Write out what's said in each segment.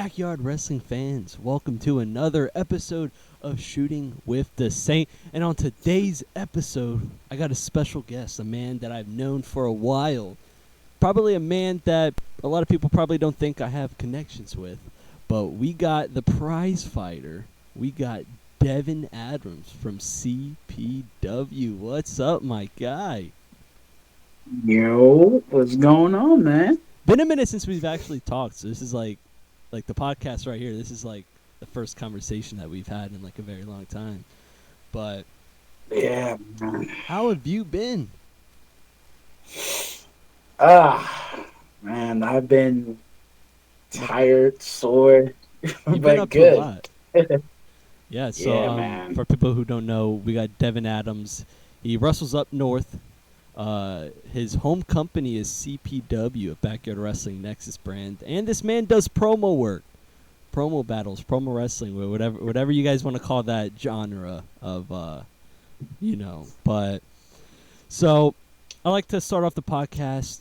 Backyard Wrestling fans, welcome to another episode of Shooting with the Saint. And on today's episode, I got a special guest, a man that I've known for a while. Probably a man that a lot of people probably don't think I have connections with. But we got the prize fighter. We got Devin Adams from CPW. What's up, my guy? Yo, what's going on, man? Been a minute since we've actually talked, so this is like the podcast right here. This is like the first conversation that we've had in like a very long time. But Yeah, man. how have you been? Man, I've been tired, sore, You've been but up to a good. lot. Yeah, so Yeah, man. for people who don't know, we got Devin Adams. He wrestles up north. His home company is CPW, a Backyard Wrestling Nexus brand, and this man does promo work, promo battles, promo wrestling, whatever you guys want to call that genre of, But so I like to start off the podcast,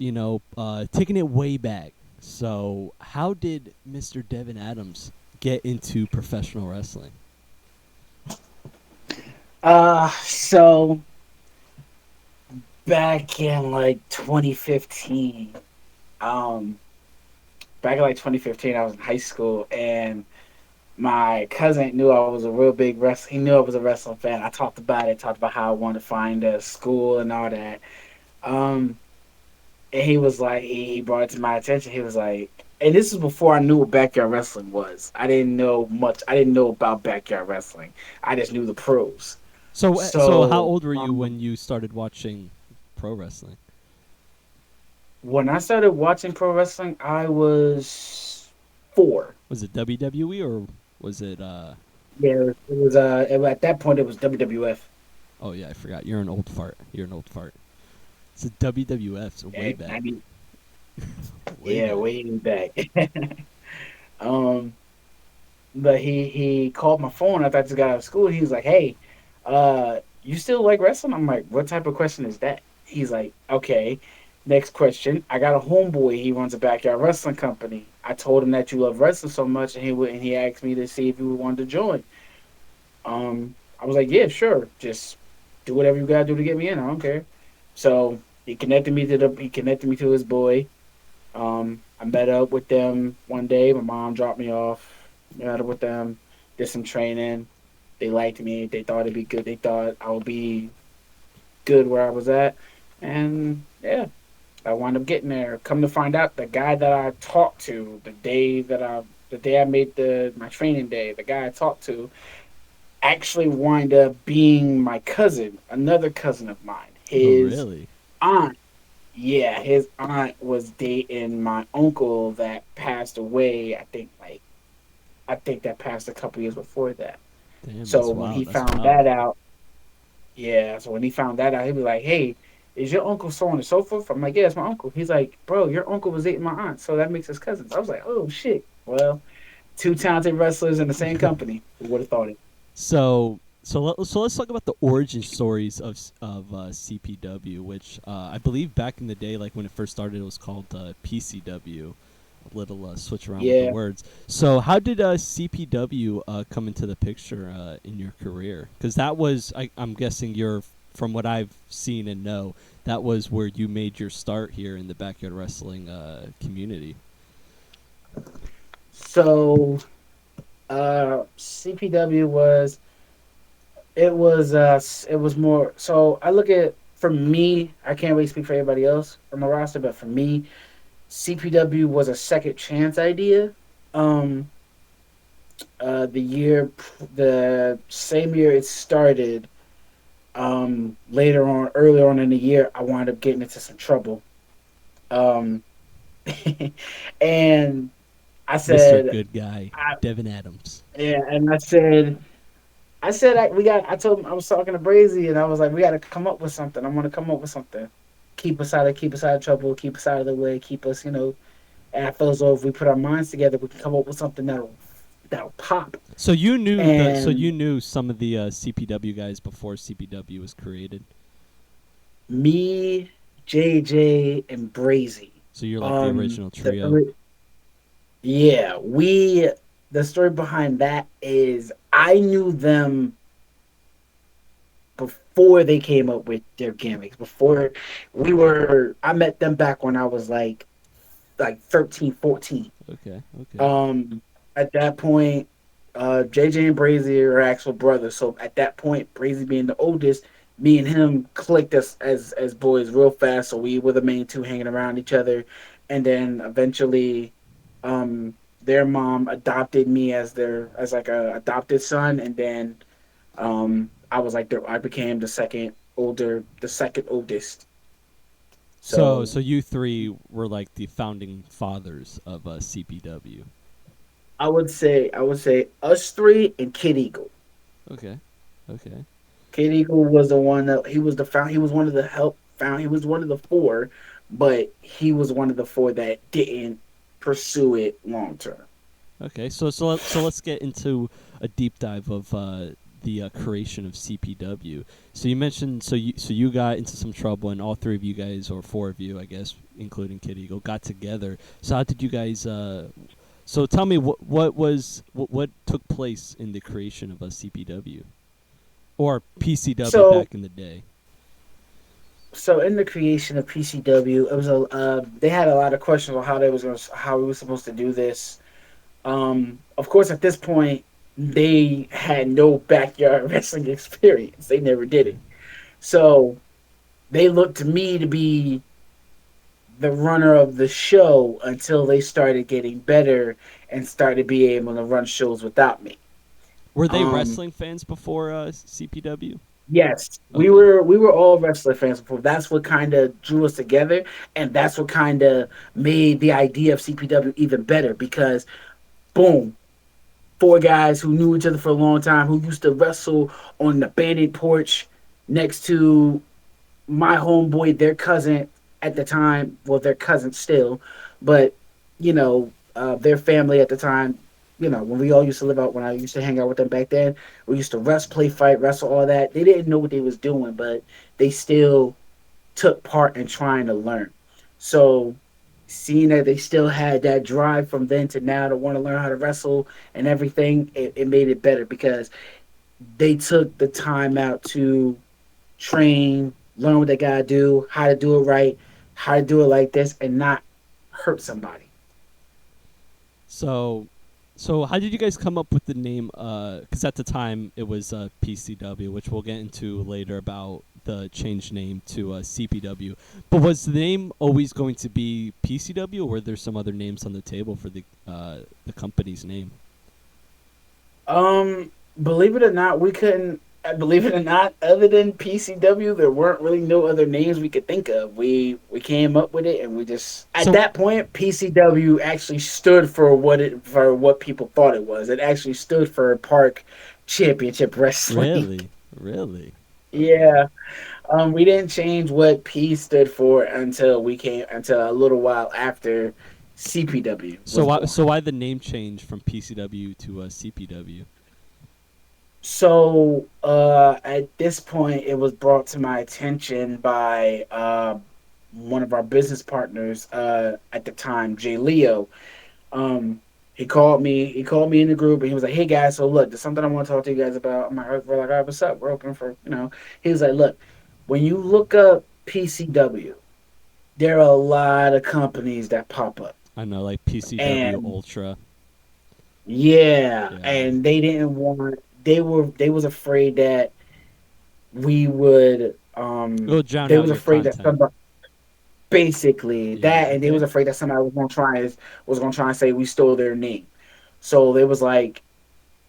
taking it way back. So how did Mr. Devin Adams get into professional wrestling? So back in like 2015, um, I was in high school, and my cousin knew I was a real big wrestler. He knew I was a wrestling fan. I talked about how I wanted to find a school and all that. Um, And he was like, he brought it to my attention. He was like, and this is before I knew what backyard wrestling was. I didn't know much. I didn't know about backyard wrestling. I just knew the pros. So how So old were you when you started watching pro wrestling? when I started watching pro wrestling, I was 4. Was it WWE or was it Yeah, at that point it was WWF. oh yeah, I forgot. You're an old fart. You're an old fart. It's a WWF, so way And back. I mean, Way yeah, back. way back. um, but he called my phone after I just got out of school. He was like, "Hey, you still like wrestling?" I'm like, "What type of question is that?" He's like, "Okay, next question. I got a homeboy. He runs a backyard wrestling company. I told him that you love wrestling so much, and he asked me to see if you wanted to join." I was like, "Yeah, sure. Just do whatever you gotta do to get me in. I don't care." So he connected me to his boy. I met up with them one day. My mom dropped me off. Met up with them, did some training. They liked me. They thought it'd be good. They thought I would be good where I was at, and yeah, I wound up getting there. Come to find out, the guy that I talked to the day I made the my training day, the guy I talked to actually wind up being my cousin, another cousin of mine. Oh His really? aunt, yeah, his aunt was dating my uncle that passed away. I think that passed a couple years before that. Damn, So that's when he wild. That's found wild. that out, yeah. So when he found that out, he'd be like, "Hey, is your uncle so on and so forth?" I'm like, "Yeah, it's my uncle." He's like, "Bro, your uncle was dating my aunt, so that makes us cousins." I was like, "Oh shit!" Well, two talented wrestlers in the same company. Who would have thought it? So let's talk about the origin stories of CPW, which I believe back in the day, like when it first started, it was called PCW. A little switch around with the Yeah. words. So how did CPW come into the picture in your career? Because that was, I'm guessing, from what I've seen and know, that was where you made your start here in the backyard wrestling community. So CPW it was more. So I look at for me. I can't really speak for everybody else on the roster, but for me, CPW was a second chance idea. Um, the same year it started, earlier on in the year, I wound up getting into some trouble. Um, and I Mr. said, Good Guy, I, Devin Adams. yeah, and I said, I told him I was talking to Brazy, and I was like, we got to come up with something. I want to come up with something. Keep us out of trouble, keep us out of the way, keep us, And I feel as though if we put our minds together, we can come up with something that'll pop. So And you knew some of the CPW guys before CPW was created. me, JJ, and Brazy. So you're like the original The trio. Yeah, the story behind that is I knew them before they came up with their gimmicks. Before I met them back when I was like 13, 14. Okay, okay. Um, at that point, JJ and Brazy are actual brothers. So at that point, Brazy being the oldest, me and him clicked as boys real fast. So we were the main two hanging around each other, and then eventually, their mom adopted me as like a adopted son, and then I was like I became the second oldest. So So you three were like the founding fathers of CPW. I would say us three and Kid Eagle. Okay, okay. Kid Eagle was the one that he was the found. He was one of the help found. He was one of the four, but he was one of the four that didn't pursue it long term. Okay, so let's get into a deep dive of the creation of CPW. So you mentioned so you got into some trouble, and all three of you guys, or four of you, I guess, including Kid Eagle, got together. So how did you guys? So tell me what took place in the creation of a CPW or PCW So back in the day. so in the creation of PCW, it was a they had a lot of questions on how we were supposed to do this. Of course, at this point, they had no backyard wrestling experience. They never did Okay. it. So they looked to me to be the runner of the show until they started getting better and started being able to run shows without me. Were they Um, wrestling fans before CPW? yes, we Okay. were we were all wrestler fans before. That's what kind of drew us together, and that's what kind of made the idea of CPW even better because boom, four guys who knew each other for a long time who used to wrestle on the abandoned porch next to my homeboy, their cousin at the time, well, their cousin still, but their family at the time. When we all used to live out, when I used to hang out with them back then, we used to play, fight, wrestle, all that. They didn't know what they was doing, but they still took part in trying to learn. So, seeing that they still had that drive from then to now to want to learn how to wrestle and everything, it made it better because they took the time out to train, learn what they gotta do, how to do it right, how to do it like this, and not hurt somebody. So, so how did you guys come up with the name? Because at the time it was PCW, which we'll get into later about the change name to CPW. But was the name always going to be PCW, or were there some other names on the table for the company's name? Um, believe it or not, we couldn't. Believe it or not, other than PCW, there weren't really no other names we could think of. We came up with it, and we just at So that point, PCW actually stood for what people thought it was. It actually stood for Park Championship Wrestling. really, really, okay. Yeah. We didn't change what P stood for until a little while after CPW So was why born. so why the name change from PCW to CPW? So at this point, it was brought to my attention by one of our business partners at the time, Jay Leo. Um, he called me. He called me in the group, and he was like, "Hey guys, so look, there's something I want to talk to you guys about." We're like, "All right, what's up? We're open for." He was like, "Look, when you look up PCW, there are a lot of companies that pop up, I know, like PCW and Ultra. yeah, Yeah. and they didn't want. They was afraid that we would. It'll drown They out was your afraid that content. somebody basically Yeah. that, and they was Okay. afraid that somebody was gonna try and say we stole their name. So they was like,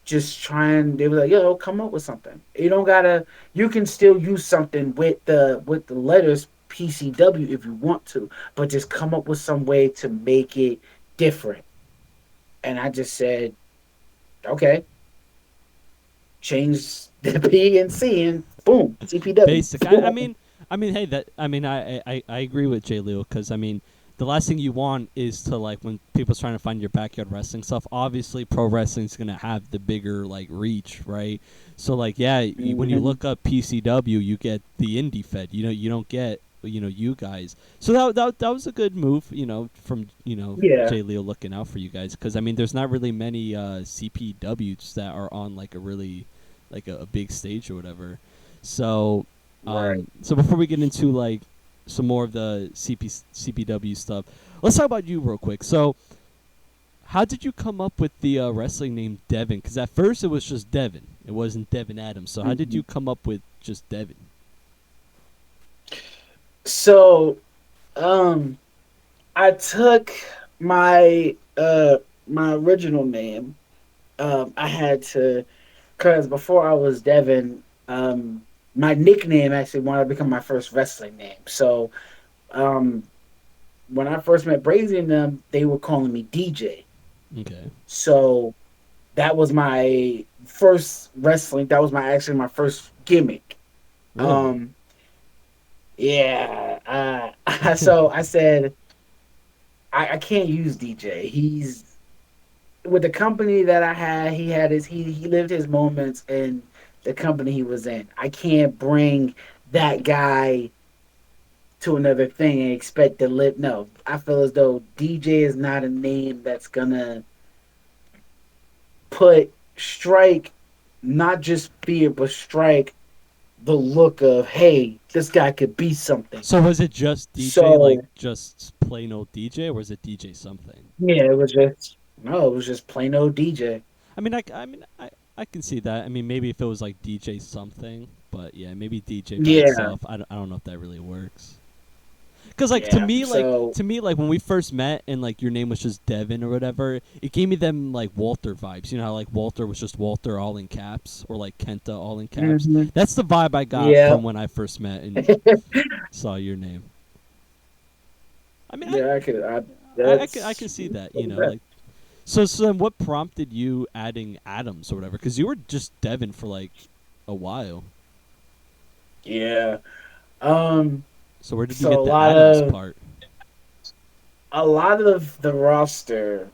just trying. They was like, yo, come up with something. You don't gotta. You can still use something with the letters PCW if you want to, but just come up with some way to make it different. And I just said, okay, change the P and C, and boom, CPW. Basic. I mean, hey, that. I mean, I agree with Jay Leo because I mean, the last thing you want is to like when people's trying to find your backyard wrestling stuff. Obviously, pro wrestling's gonna have the bigger like reach, right? So like, yeah, when you Mhm. look up PCW, you get the indie fed. You know, you don't get you guys. So that was a good move, from Yeah, Jay Leo looking out for you guys, because I mean, there's not really many CPWs that are on like a really like a big stage or whatever. So right. so before we get into like some more of the CPW stuff, let's talk about you real quick. So how did you come up with the wrestling name Devin? Because at first it was just Devin. It wasn't Devin Adams. So how did Mhm. you come up with just Devin? So, um, I took my my original name. I had to, because before I was Devin, my nickname actually wanted to become my first wrestling name. So, um, when I first met Brazy and them, they were calling me DJ. Okay. So that was my first wrestling. That was my first gimmick. Really? Um, yeah. So I said I can't use DJ. He's with the company that I had. He had he lived his moments in the company he was in. I can't bring that guy to another thing and expect to live. No, I feel as though DJ is not a name that's gonna put strike not just fear, but strike the look of, hey, this guy could be something. So was it just DJ, like So just plain old DJ, or was it DJ something? yeah, it was just no, it was just plain old DJ. I mean, I can see that. I mean, maybe if it was like DJ something, but yeah, maybe DJ by Yeah, itself. I don't know if that really works. Because like yeah. to me like when we first met and like your name was just Devin or whatever, it gave me them like Walter vibes. You know how like Walter was just Walter all in caps, or like Kenta all in caps. hmm That's the vibe I got yeah, from when I first met and saw your name. I mean, yeah. I could. I That's can see that. that. Like so then what prompted you adding Adams or whatever? Because you were just Devin for like a while. Yeah. Um. So where did you So get the Adams part? a lot of the roster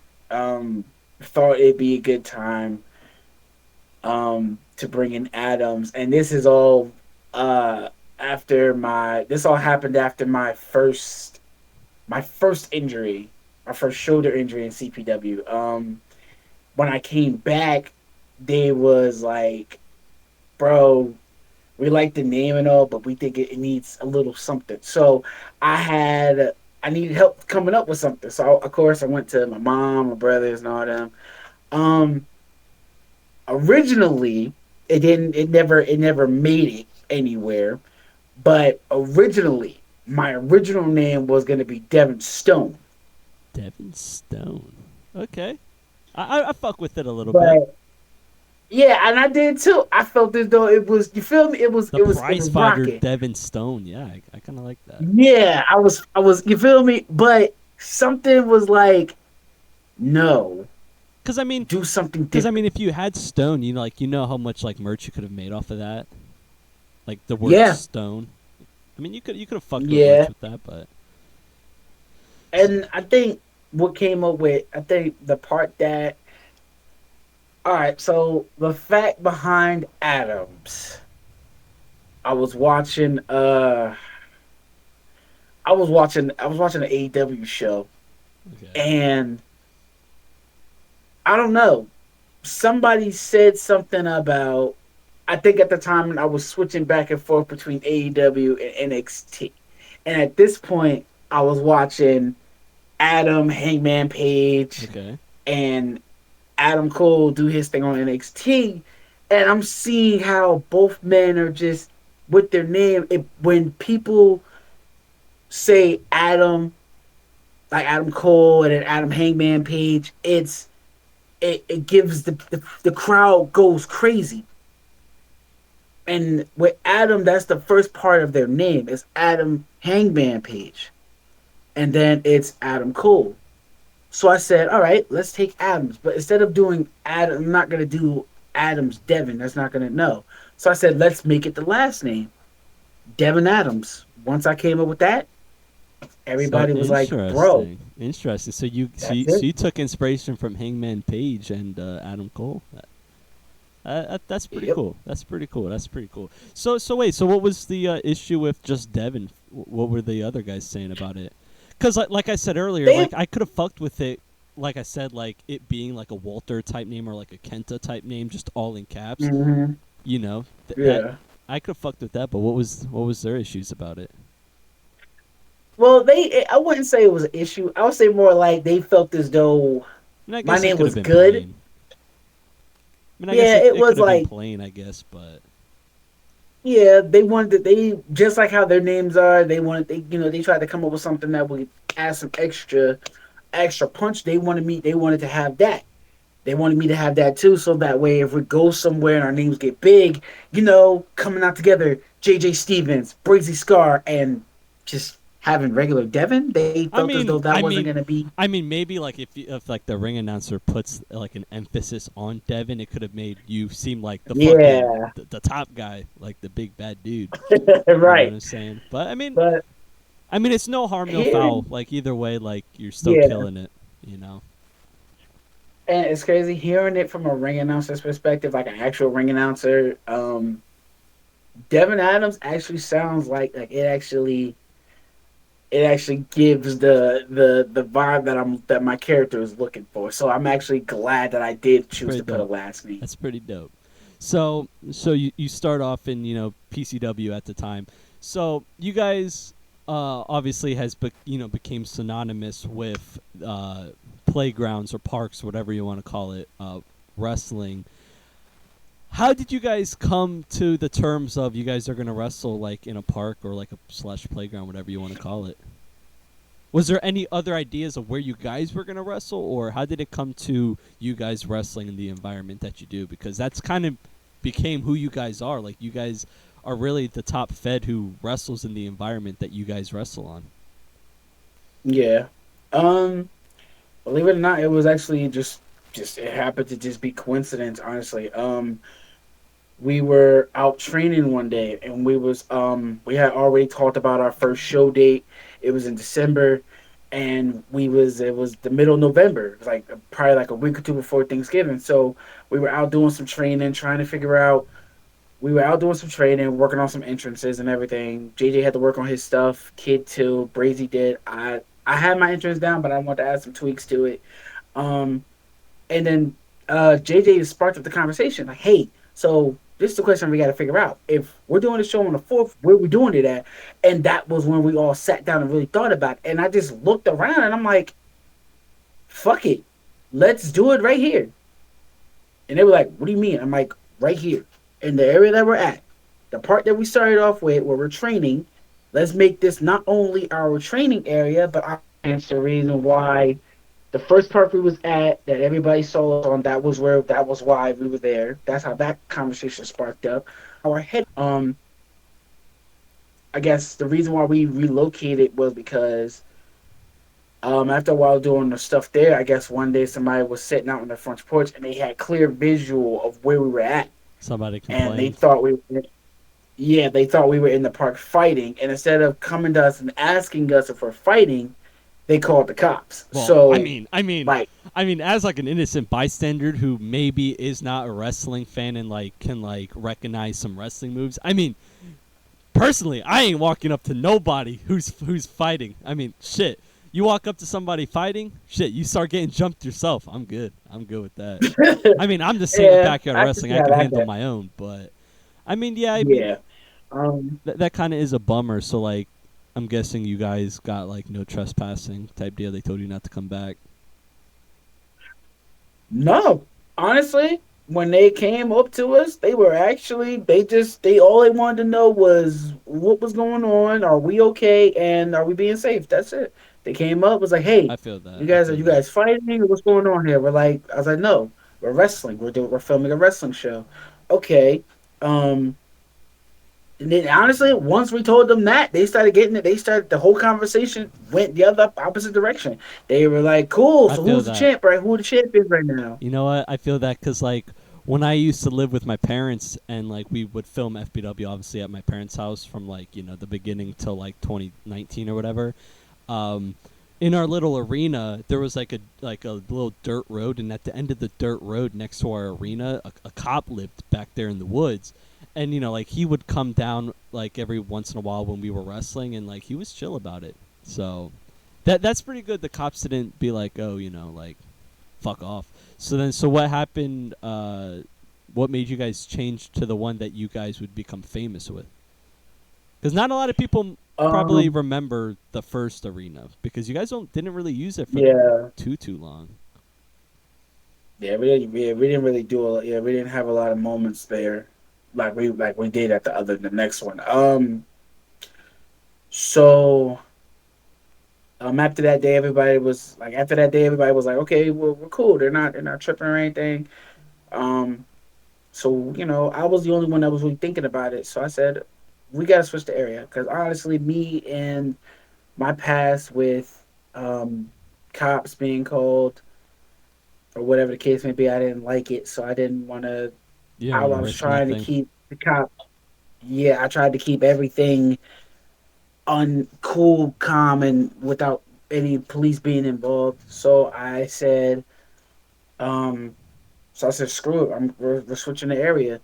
thought it'd be a good time to bring in Adams, and this is all uh after my this all happened after my first injury, my first shoulder injury in CPW. When I came back, they was like, "Bro, we like the name and all, but we think it needs a little something." So I needed help coming up with something. So of course I went to my mom, my brothers, and all them. Um, Originally it never made it anywhere. But originally my original name was gonna be Devin Stone. Devin Stone. Okay. I fuck with it a little bit. But yeah, and I did too. I felt as though it was, you feel me? The It prize was fighter rocking. Devin Stone. Yeah, I kind of like that. Yeah, I was, you feel me? But something was like, no, Cause I mean, do something cause I mean, different. if you had Stone, you know how much like merch you could have made off of that. Like the word Yeah, Stone. I mean, you could have fucked with merch yeah. with that, but And I think what came up with, I think the part that, all right, so the fact behind Adams, I was watching, I was watching an AEW show, okay. and I don't know. Somebody said something about, I think at the time I was switching back and forth between AEW and NXT. And at this point, I was watching Adam Hangman Page Okay. and Adam Cole do his thing on NXT. And I'm seeing how both men are just with their name. When people say Adam, like Adam Cole and then Adam Hangman Page, it gives the crowd goes crazy. And with Adam, that's the first part of their name. It's Adam Hangman Page. And then it's Adam Cole. So I said, all right, let's take Adams. But instead of doing Adam, I'm not going to do Adams Devin. That's not going to, no. So I said, let's make it the last name, Devin Adams. Once I came up with that, So everybody was like, bro, interesting. Interesting. So that's it. you took inspiration from Hangman Page and Adam Cole. That's pretty Yep. cool. That's pretty cool. That's pretty cool. So wait. So what was the issue with just Devin? What were the other guys saying about it? Because like I said earlier, They like I could have fucked with it. Like I said, like it being like a Walter type name or like a Kenta type name, just all in caps. hmm You know that Yeah. I could have fucked with that. But what was their issues about it? Well, I wouldn't say it was an issue. I would say more like they felt as though And I my guess it name could have was been good. plain. I mean, I guess Yeah, it, it it could was have been like, plain, I guess, but yeah, they wanted to, they just like how their names are. They tried to come up with something that would add some extra punch. They wanted to have that. They wanted me to have that too, so that way if we go somewhere and our names get big, coming out together, JJ Stevens, Brazy Scar, and just having regular Devin, they I felt as though mean, that I wasn't mean, gonna be. I mean, maybe like if like the ring announcer puts like an emphasis on Devin, it could have made you seem like the fucking Yeah, the top guy, like the big bad dude. You know what right. I'm saying? But But I mean, it's no harm, no foul. hearing, Like either way, like you're still yeah, killing it. You know? and it's crazy hearing it from a ring announcer's perspective, like an actual ring announcer. Devin Adams actually sounds like it actually gives the vibe that my character is looking for. So I'm actually glad that I did It's choose pretty to put a dope. last name. That's pretty dope. So you start off in PCW at the time. So you guys obviously became synonymous with playgrounds or parks, whatever you want to call it, wrestling. How did you guys come to the terms of you guys are gonna wrestle like in a park or like a slash playground, whatever you want to call it? Was there any other ideas of where you guys were gonna wrestle, or how did it come to you guys wrestling in the environment that you do? Because that's kind of became who you guys are. Like you guys are really the top fed who wrestles in the environment that you guys wrestle on. Yeah. Um. Believe it or not, it was actually just it happened to just be coincidence. Honestly. We were out training one day, and we had already talked about our first show date. It was in December, and it was the middle of November. It was like probably like a week or two before Thanksgiving. So we were out doing some training, trying to figure out. We were out doing some training, working on some entrances and everything. JJ had to work on his stuff. Kid too. Brazy did. I had my entrance down, but I wanted to add some tweaks to it. Um, and then JJ sparked up the conversation like, "Hey, so this is the question we got to figure out. If we're doing the show on the fourth, where we doing it at?" And that was when we all sat down and really thought about it. And I just looked around and I'm like, "Fuck it, let's do it right here." And they were like, "What do you mean?" I'm like, "Right here, in the area that we're at, the part that we started off with, where we're training. Let's make this not only our training area, but it's the reason why the first park we was at that everybody saw us on, that was why we were there. That's how that conversation sparked up. Our head I guess the reason why we relocated was because after a while doing the stuff there, I guess one day somebody was sitting out on the front porch and they had clear visual of where we were at, Somebody and they complained. thought they thought we were in the park fighting, and instead of coming to us and asking us if we're fighting, they called the cops. Well, I So mean, I mean, like, I mean, as like an innocent bystander who maybe is not a wrestling fan and like can like recognize some wrestling moves. I mean, personally, I ain't walking up to nobody who's fighting. I mean, shit. You walk up to somebody fighting, shit. You start getting jumped yourself. I'm good. I'm good with that. I mean, I'm just saying with yeah, backyard I can wrestling, see I how can that handle goes. my own. But I mean, yeah. I mean, Yeah. that kind of is a bummer. So like, I'm guessing you guys got like no trespassing type deal. They told you not to come back. No, honestly, when they came up to us, they were actually they all they wanted to know was what was going on, are we okay, and are we being safe? That's it. They came up was like, hey, I feel that. you I guys are feel you that. guys fighting? What's going on here? I was like, no, we're wrestling. We're filming a wrestling show. Okay. Um, and then honestly, once we told them that, they started getting it. They started the whole conversation went the other opposite direction. They were like, "Cool. I So feel who's the that. champ? Right? Who the champ is right now?" You know what? I feel that because like when I used to live with my parents and like we would film FBW obviously at my parents' house from like the beginning till like 2019 or whatever. Um, in our little arena, there was like a little dirt road, and at the end of the dirt road next to our arena, a cop lived back there in the woods, and like he would come down like every once in a while when we were wrestling, and like he was chill about it. So that's pretty good. The cops didn't be like, oh, like fuck off. So what happened? What made you guys change to the one that you guys would become famous with? Because not a lot of people probably Um, remember the first arena because you guys didn't really use it for yeah, too long. we didn't really we didn't have a lot of moments there, like we did at the next one. So after that day, everybody was like, okay, well, we're cool. They're not tripping or anything. Um, so I was the only one that was really thinking about it. So I said, we gotta switch the area because honestly, me and my past with cops being called or whatever the case may be, I didn't like it. So I didn't want to. You didn't I want to was risk trying to nothing. keep the cop. Yeah, I tried to keep everything uncool, calm, and without any police being involved. Um, so I said, screw it. We're switching the area.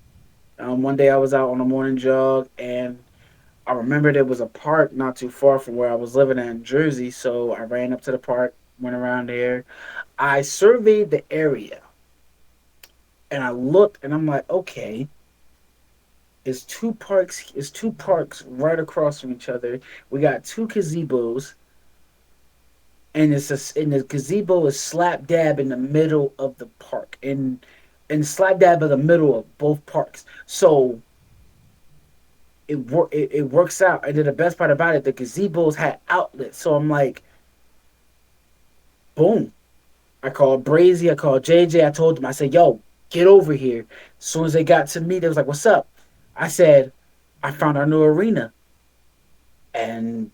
One day I was out on a morning jog, and I remembered there was a park not too far from where I was living at in Jersey. So I ran up to the park, went around there. I surveyed the area, and I looked, and I'm like, okay, it's two parks. It's two parks right across from each other. We got two gazebos, and the gazebo is slap dab in the middle of the park, and slap dab in the middle of both parks. So it works out. And then the best part about it, the gazebos had outlets. So I'm like, boom. I called Brazy, I called JJ, I told them, I said, yo, get over here. As soon as they got to me, they was like, what's up? I said, I found our new arena. And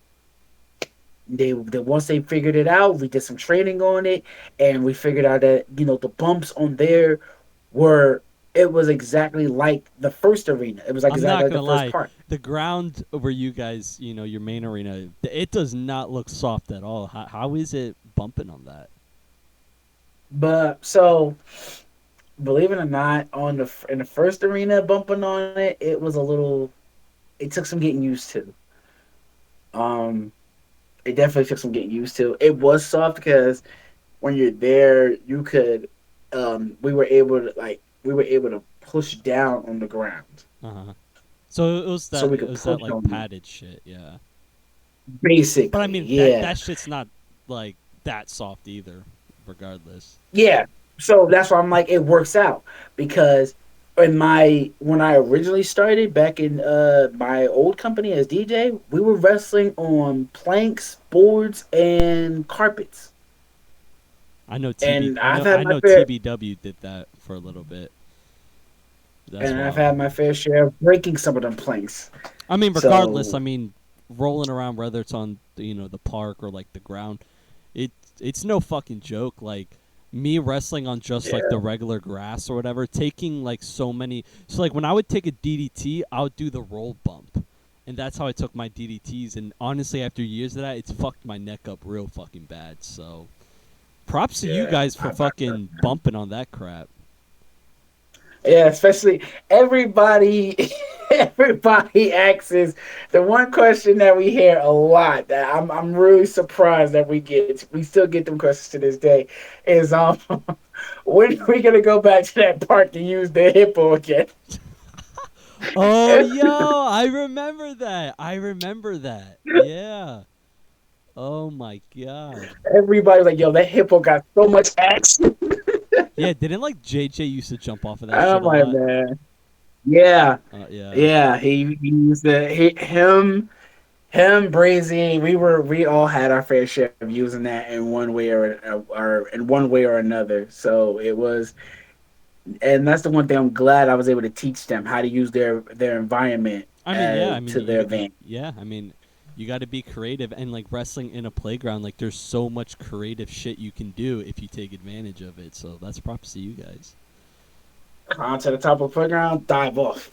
they once they figured it out, we did some training on it, and we figured out that the bumps on there were it was exactly like the first arena. It was like I'm exactly not like the gonna first lie. part. The ground where you guys, your main arena, it does not look soft at all. How is it bumping on that? But so believe it or not, in the first arena bumping on it, it was a little. It took some getting used to. Um, it definitely took some getting used to. It was soft because when you're there, you could. We were able to push down on the ground, Uh-huh. So so we it could was that push like on it. padded shit, yeah. But I Basically, mean yeah, that shit's not like that soft either, regardless. yeah. So that's why I'm like, it works out because when I originally started back in my old company as DJ, we were wrestling on planks, boards, and carpets. And I know TBW did that for a little bit. That's I've wild. had my fair share of breaking some of them planks. I mean, regardless, So I mean, rolling around whether it's on the park or like the ground, it it's no fucking joke. Like me wrestling on just like the yeah, regular grass or whatever, taking like so many. So like when I would take a DDT, I would do the roll bump, and that's how I took my DDTs. And honestly, after years of that, it's fucked my neck up real fucking bad. So props to you yeah, guys for fucking bumping on that crap. yeah. Especially everybody, everybody asks the one question that we hear a lot that I'm really surprised that we still get them questions to this day is when are we gonna go back to that park and use the hippo again? Oh, yo, I remember that. I remember that. Yeah. Oh my god. Everybody's like, yo, that hippo got so much action. Yeah, didn't like JJ used to jump off of that shit I'm a like, lot? man, yeah, Yeah. yeah. He used him, Brazy. We all had our fair share of using that in one way or in one way or another. So it was, and that's the one thing I'm glad I was able to teach them how to use their environment I mean, yeah. I mean, to their advantage. yeah. I mean, you got to be creative, and like wrestling in a playground, like there's so much creative shit you can do if you take advantage of it. So that's props to you guys. Climb to the top of the playground, dive off.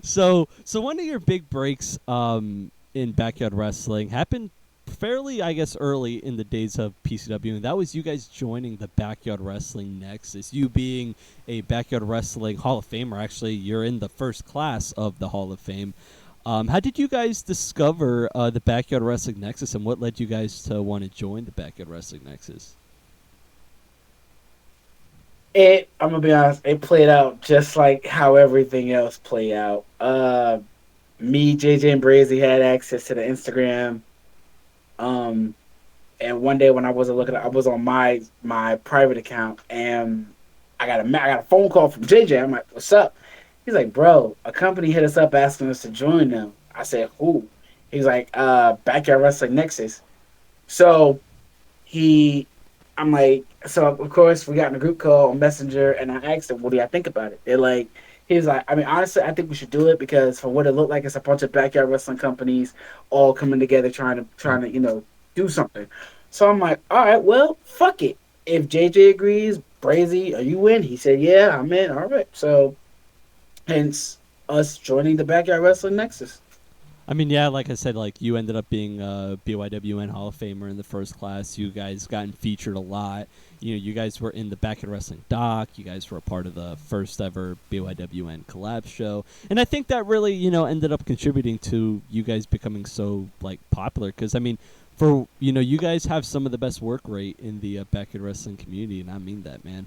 So one of your big breaks in backyard wrestling happened fairly, I guess, early in the days of PCW, and that was you guys joining the Backyard Wrestling Nexus. You being a Backyard Wrestling Hall of Famer, actually, you're in the first class of the Hall of Fame. How did you guys discover the Backyard Wrestling Nexus, and what led you guys to want to join the Backyard Wrestling Nexus? I'm gonna be honest, it played out just like how everything else played out. Me, JJ, and Brazy had access to the Instagram. Um, and one day when I wasn't looking, I was on my private account, and I got a phone call from JJ. I'm like, "What's up?" He's like, "Bro, a company hit us up asking us to join them." I said, "Who?" He's like, Backyard Wrestling Nexus." So he I'm like, so of course we got in a group call on Messenger, and I asked them, "What do y'all think about it?" They're like, he's like, I mean, honestly, I think we should do it because for what it looked like, it's a bunch of backyard wrestling companies all coming together trying to do something. So I'm like, all right, well, fuck it. If JJ agrees, Brazy, are you in? He said, yeah, I'm in. All right, so hence us joining the backyard wrestling nexus. I mean, yeah, like I said, like you ended up being a BYWN Hall of Famer in the first class. You guys gotten featured a lot. You guys were in the Backyard Wrestling doc. You guys were a part of the first ever BYWN collab show, and I think that really, ended up contributing to you guys becoming so like popular. Because I mean, for you guys have some of the best work rate in the Backyard Wrestling community, and I mean that, man.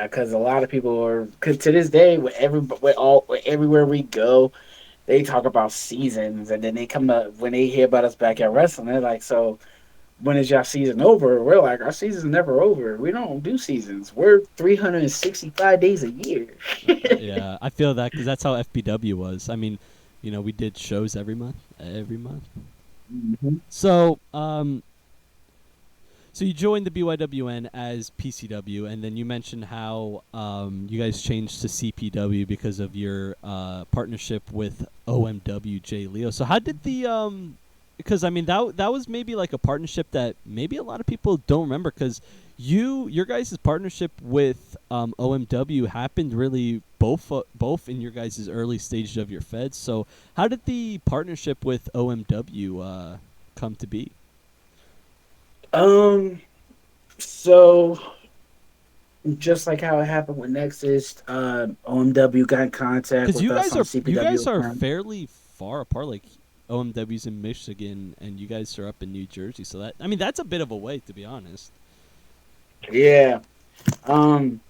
Because a lot of people are, because to this day, everywhere we go, they talk about seasons, and then they come to when they hear about us back at wrestling, they're like, "So when is y'all season over?" We're like, "Our season's never over. We don't do seasons. We're 365 days a year." Yeah, I feel that because that's how FBW was. I mean, we did shows every month, every month. Mm-hmm. So you joined the BYWN as PCW, and then you mentioned how you guys changed to CPW because of your partnership with OMW J Leo. So how did the because I mean that was maybe like a partnership that maybe a lot of people don't remember because your guys' partnership with OMW happened really both in your guys' early stages of your feds. So how did the partnership with OMW come to be? Um. So just like how it happened with Nexus, OMW got in contact Because with us on you CPW guys are account. fairly far apart. Like OMW's in Michigan, and you guys are up in New Jersey. So that I mean, that's a bit of a way, to be honest. Yeah. Um.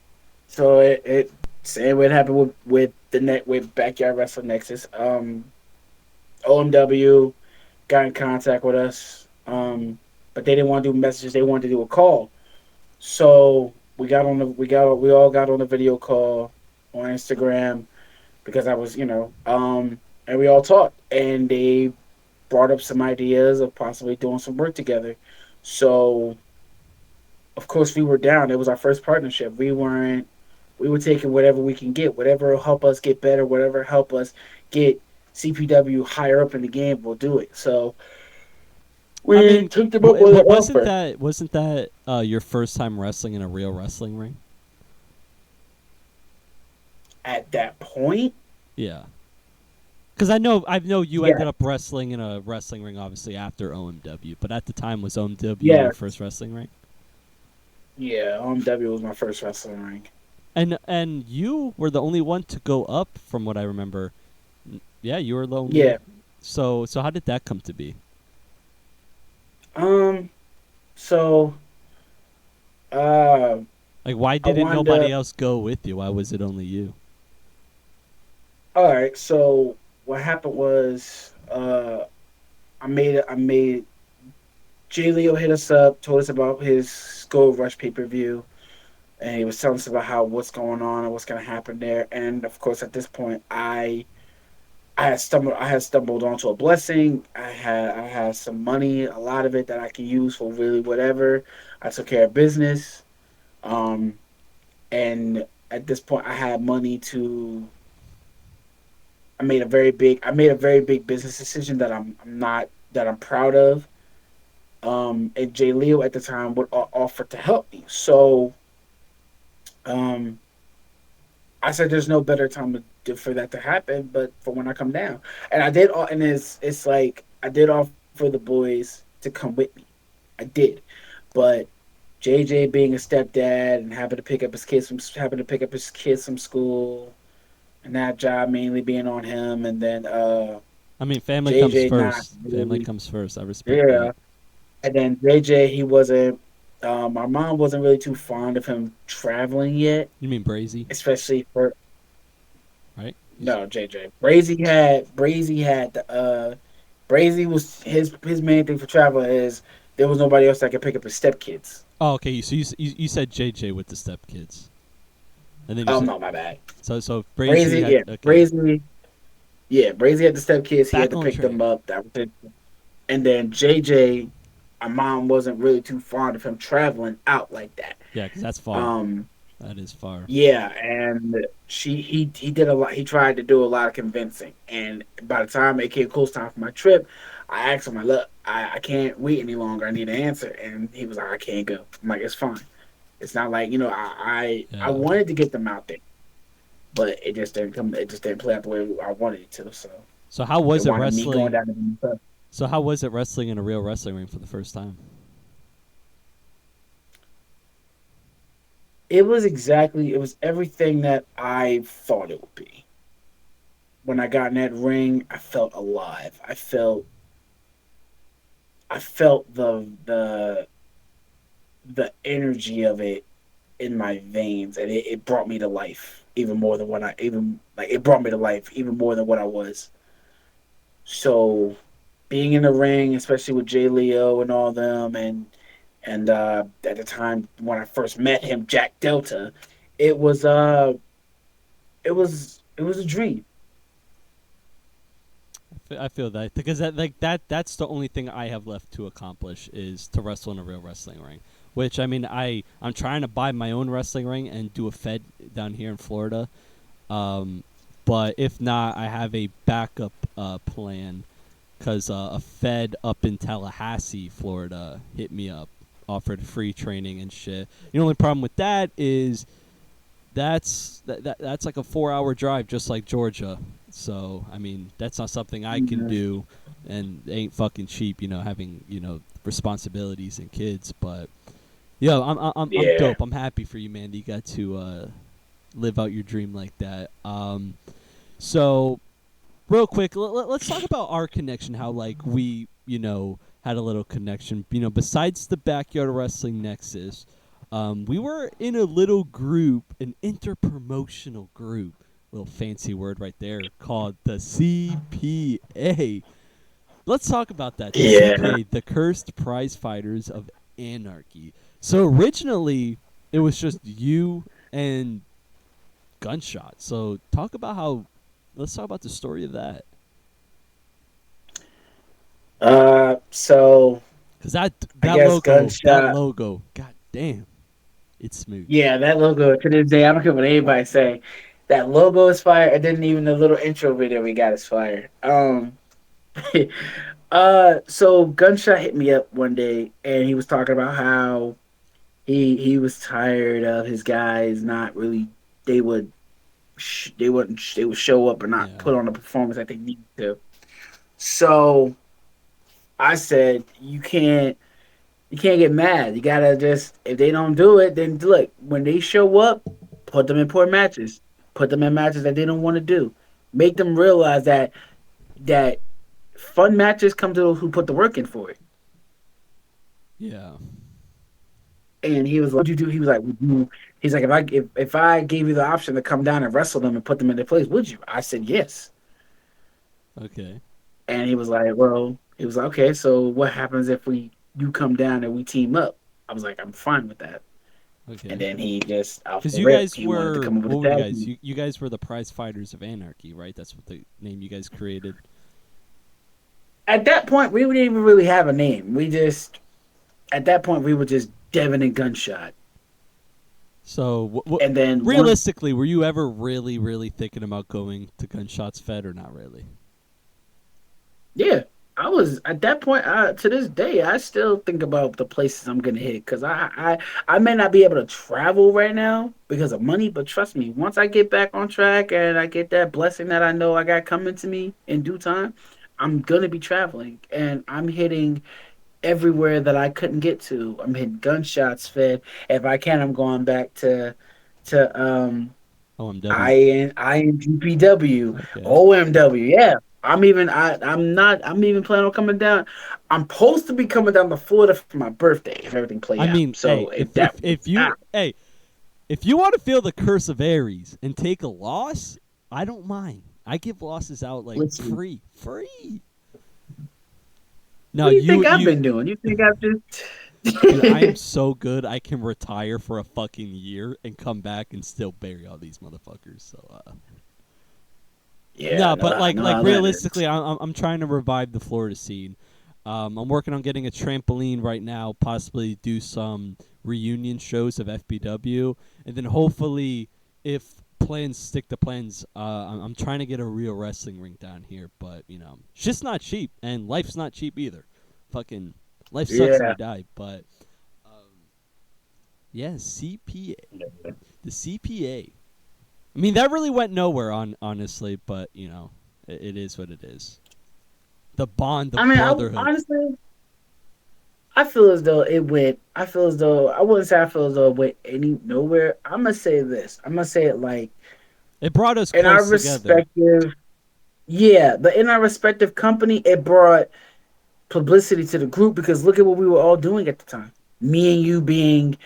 So it same way it happened with the net with Backyard Wrestling Nexus. OMW got in contact with us. But they didn't want to do messages. They wanted to do a call. So we all got on a video call on Instagram because I was and we all talked and they brought up some ideas of possibly doing some work together. So of course we were down. It was our first partnership. We were taking whatever we can get, whatever will help us get better, whatever help us get CPW higher up in the game. We'll do it. So I we mean, took them up with an offer. wasn't that your first time wrestling in a real wrestling ring? At that point, Yeah. Because I know you yeah, ended up wrestling in a wrestling ring, obviously after OMW. But at the time, was OMW yeah, your first wrestling ring? yeah. OMW was my first wrestling ring. And you were the only one to go up, from what I remember. Yeah, you were the only. Yeah. So how did that come to be? Um. So, uh, Like, why I didn't wound nobody up. else go with you? Why was it only you? All right. So what happened was, I made Jay Leo hit us up, told us about his Gold Rush pay per view, and he was telling us about how what's going on and what's going to happen there. And of course, at this point, I had stumbled onto a blessing. I had some money, a lot of it that I can use for really whatever. I took care of business. Um, and at this point, I had money to. I made a very big business decision that I'm not that I'm proud of. And Jay Leo at the time would offer to help me. So um, I said, "There's no better time for that to happen, but for when I come down." And I did, and it's like I did off for the boys to come with me. I did, but JJ being a stepdad and having to pick up his kids from school, and that job mainly being on him, and then I mean, family comes JJ not first. Family really, comes first. I respect that. yeah, and then JJ he wasn't. My mom wasn't really too fond of him traveling yet, You mean Brazy, especially for right? no JJ. Brazy had the Brazy was his main thing for travel is there was nobody else that could pick up his stepkids. Oh, okay. So you said JJ with the stepkids, and then you Oh said no, my bad. so Brazy had okay. Brazy had the stepkids. He had Back to on pick track. them up. That was it. And then JJ, my mom wasn't really too fond of him traveling out like that. Yeah, because that's far. Um, That is far. yeah, and he did a lot. He tried to do a lot of convincing, and by the time it came close time for my trip, I asked him, "I look, I can't wait any longer. I need an answer." And he was like, "I can't go." I'm like, "It's fine. It's not like I Yeah. wanted to get them out there, but it just didn't come. It just didn't play out the way I wanted it to. So So how it was it wanted me going wrestling? down to the So how was it wrestling in a real wrestling ring for the first time? it was everything that I thought it would be. When I got in that ring, I felt alive. I felt the energy of it in my veins, and it brought me to life even more than what I even like. It brought me to life even more than what I was. So being in the ring, especially with Jay Leo and all them, and at the time when I first met him, Jack Delta, it was it was a dream. I feel that because that's the only thing I have left to accomplish is to wrestle in a real wrestling ring. Which I mean I'm trying to buy my own wrestling ring and do a Fed down here in Florida. Um, but if not, I have a backup plan because a Fed up in Tallahassee, Florida, hit me up, offered free training and shit. The only problem with that is that's like a 4 hour drive, just like Georgia. So I mean, that's not something I can Mhm. do, and it ain't fucking cheap, having responsibilities and kids. But yeah, I'm Yeah. dope. I'm happy for you, man. That you got to live out your dream like that. So real quick, let's talk about our connection. How like we, had a little connection. Besides the backyard wrestling nexus, we were in a little group, an interpromotional group. Little fancy word right there, called the CPA. Let's talk about that. The Yeah. CPA, the Cursed Prize Fighters of Anarchy. So originally, it was just you and Gunshot. So talk about how. Let's talk about the story of that. So Cause that I that guess logo, that gunshot. logo, god damn, it's smooth. Yeah, that logo to this day, I don't care what anybody say. That logo is fire. And then even the little intro video we got is fire. So gunshot hit me up one day, and he was talking about how he was tired of his guys not really. They would they would show up and not Yeah, put on the performance that they need to. So I said, you can't get mad. You gotta just if they don't do it, then look when they show up, put them in poor matches. Put them in matches that they don't want to do. Make them realize that fun matches come to those who put the work in for it. yeah, And he was like, "What'd you do?" He was like, would you, he's like, if I gave you the option to come down and wrestle them and put them in their place, would you? I said yes. okay, And he was like, well, he was like, okay, so what happens if we you come down and we team up? I was like, I'm fine with that. And okay. then he just off Because the you rip, guys he wanted to were, come up with what a were you tag guys? team. You guys were the Prize Fighters of Anarchy, right? That's what the name you guys created. At that point, we didn't even really have a name. We just at that point we were just Devin and Gunshot. So, And then once realistically, were you ever really, really thinking about going to Gunshots Fed or not really? Yeah, I was at that point. To this day, I still think about the places I'm gonna hit because I may not be able to travel right now because of money, but trust me, once I get back on track and I get that blessing that I know I got coming to me in due time, I'm gonna be traveling, and I'm hitting everywhere that I couldn't get to. I'm hitting gunshots fed. If I can, I'm going back to OMW. INGPW, Okay. OMW. Yeah. I'm even planning on coming down. I'm supposed to be coming down to Florida for my birthday if everything play I out. mean, So hey, if that works out, if you want to feel the curse of Aries and take a loss, I don't mind. I give losses out like listen, free. No, what do you think I've you been doing? You think I've dude, I am just so good. I can retire for a fucking year and come back and still bury all these motherfuckers. So, Yeah, no, but I know like how that is. realistically, I'm trying to revive the Florida scene. I'm working on getting a trampoline right now. Possibly do some reunion shows of FBW, and then hopefully, if plans stick to plans, I'm trying to get a real wrestling ring down here. But it's just not cheap, and life's not cheap either. Fucking life sucks and Yeah. you die. But yeah, CPA, the CPA. I mean, that really went nowhere, honestly. But it is what it is. The bond I of mean, brotherhood. honestly, I feel as though it went. I feel as though I wouldn't say I feel as though it went any nowhere. I'm gonna say this. I'm gonna say it like It brought us in our close together. respective, yeah, but in our respective company, it brought publicity to the group because look at what we were all doing at the time. Me and you being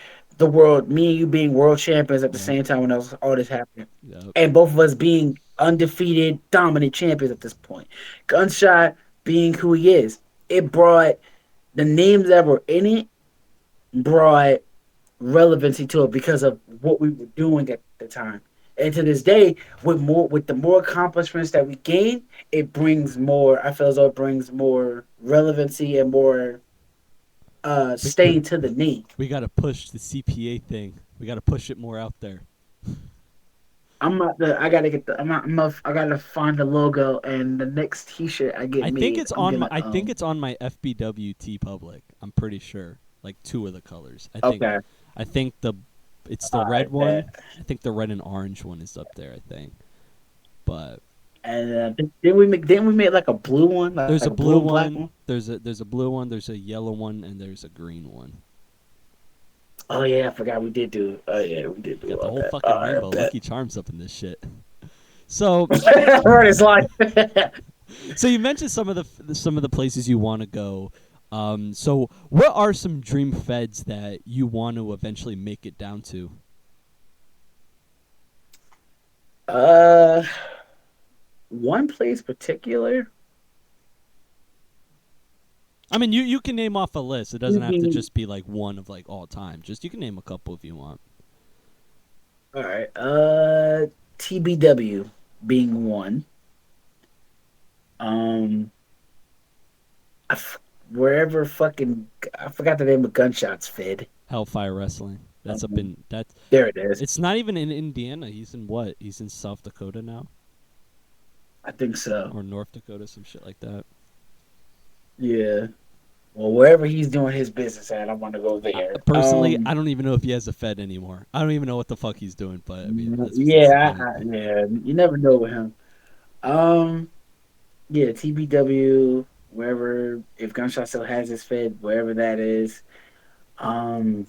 world champions at the Yep. same time when all this happened, Yep. and both of us being undefeated, dominant champions at this point. Gunshot being who he is, it brought the names that were in it brought relevancy to it because of what we were doing at the time. And to this day, with the more accomplishments that we gain, it brings more. I feel as though it brings more relevancy and more We, stain to the name. we got to push the CPA thing. We got to push it more out there. I'm not the. I gotta get the. I gotta find the logo and the next T-shirt I get made. I'm gonna. I think it's on my FBWT public. I'm pretty sure. Like two of the colors. Okay. I think it's the All red right. one. I think the red and orange one is up there, I think. But And didn't we make like a blue one, there's like a a blue blue and black one, one? there's a blue one, there's a yellow one, and there's a green one. Oh yeah, I forgot we did do. Oh yeah, we did We do got the all whole that. All fucking right, I rainbow. bet. Lucky Charms up in this shit. So Word is like. so you mentioned some of the places you want to go. So what are some dream feds that you want to eventually make it down to? uh, One place particular. I mean, you can name off a list. It doesn't have to Mhm. just be like one of like all time. Just you can name a couple if you want. All right. TBW being one. Um, wherever fucking I forgot the name of Gunshots Fed. Hellfire Wrestling. That's up Um, in that. there it is. It's not even in Indiana. He's in what? He's in South Dakota now, I think so. or North Dakota, some shit like that. Yeah. Well, wherever he's doing his business at, I want to go there. Personally, I don't even know if he has a Fed anymore. I don't even know what the fuck he's doing. But I mean, that's besides the Yeah, point. yeah. You never know with him. Um, yeah, TBW, wherever, if Gunshot still has his Fed, wherever that is. Um,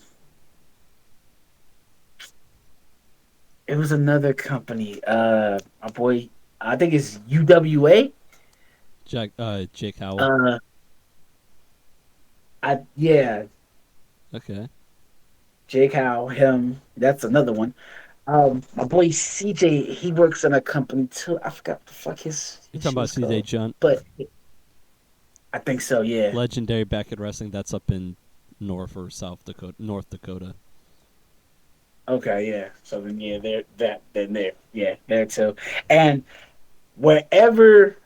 it was another company. My boy, I think it's UWA. Jake Howell. Uh, yeah, Okay. Jake Howe, him. That's another one. My boy CJ, he works in a company too. I forgot what the fuck You his talking about shit's CJ called, Junt? but I think so. Yeah. Legendary back at wrestling. That's up in North Dakota. Okay. Yeah. So then, yeah, then there, yeah, there too, and wherever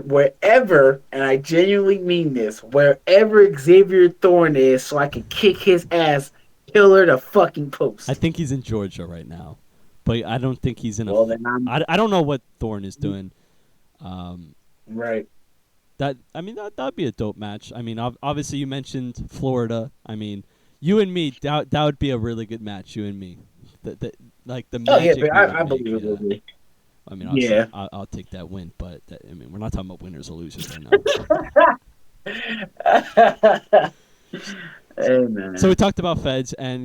wherever, and I genuinely mean this, wherever Xavier Thorne is, so I can kick his ass, pillar to fucking I post. think he's in Georgia right now, but I don't think he's in Well, then I don't know what Thorne is doing. Um, right. that I mean that'd be a dope match. I mean, obviously you mentioned Florida. I mean, you and me that would be a really good match. You and me, the like the Oh yeah, magic but we would I make. believe it will Yeah. be. I mean, obviously, Yeah. I'll take that win, but I mean, we're not talking about winners or losers right now. Hey So we man. talked about feds, and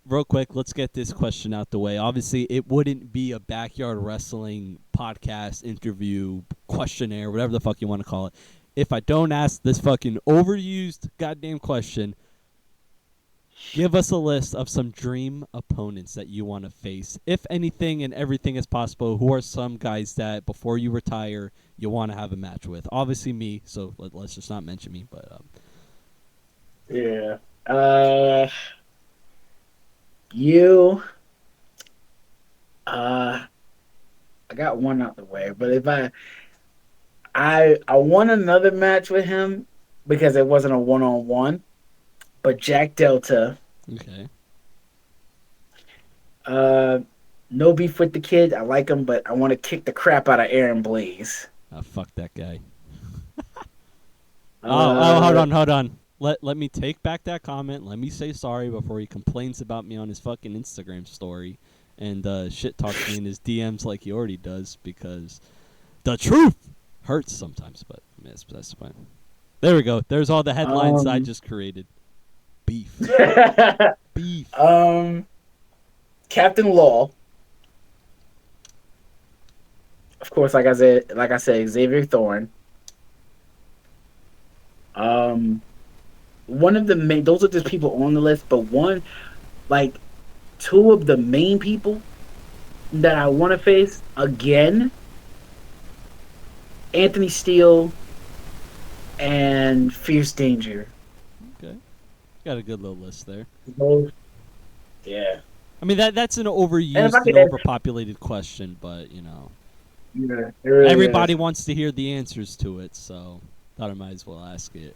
real quick, let's get this question out the way. Obviously, it wouldn't be a backyard wrestling podcast, interview, questionnaire, whatever the fuck you want to call it, if I don't ask this fucking overused goddamn question. Give us a list of some dream opponents that you want to face, if anything and everything is possible. Who are some guys that before you retire you want to have a match with? Obviously me, so let's just not mention me. But Yeah. You. Uh, I got one out the way, but if I won another match with him because it wasn't a 1-on-1, but Jack Delta. okay, Uh, no beef with the kid. I like him, but I want to kick the crap out of Aaron Blaze. fuck that guy. Oh, Uh, hold on. Let me take back that comment. Let me say sorry before he complains about me on his fucking Instagram story and shit talks me in his DMs like he already does, because the truth hurts sometimes. But I mean, that's fine. There we go. There's all the headlines I um, just created. Beef. Beef. um, Captain Law, of course. Like I said, Xavier Thorne. Um, one of the main. Those are just people on the list, but like two of the main people that I want to face again: Anthony Steele and Fierce Danger. Okay. Got a good little list there. Both, yeah. I mean that's an And if I overused and could, overpopulated question, but yeah, it really everybody is. wants to hear the answers to it, so thought I might as well ask it.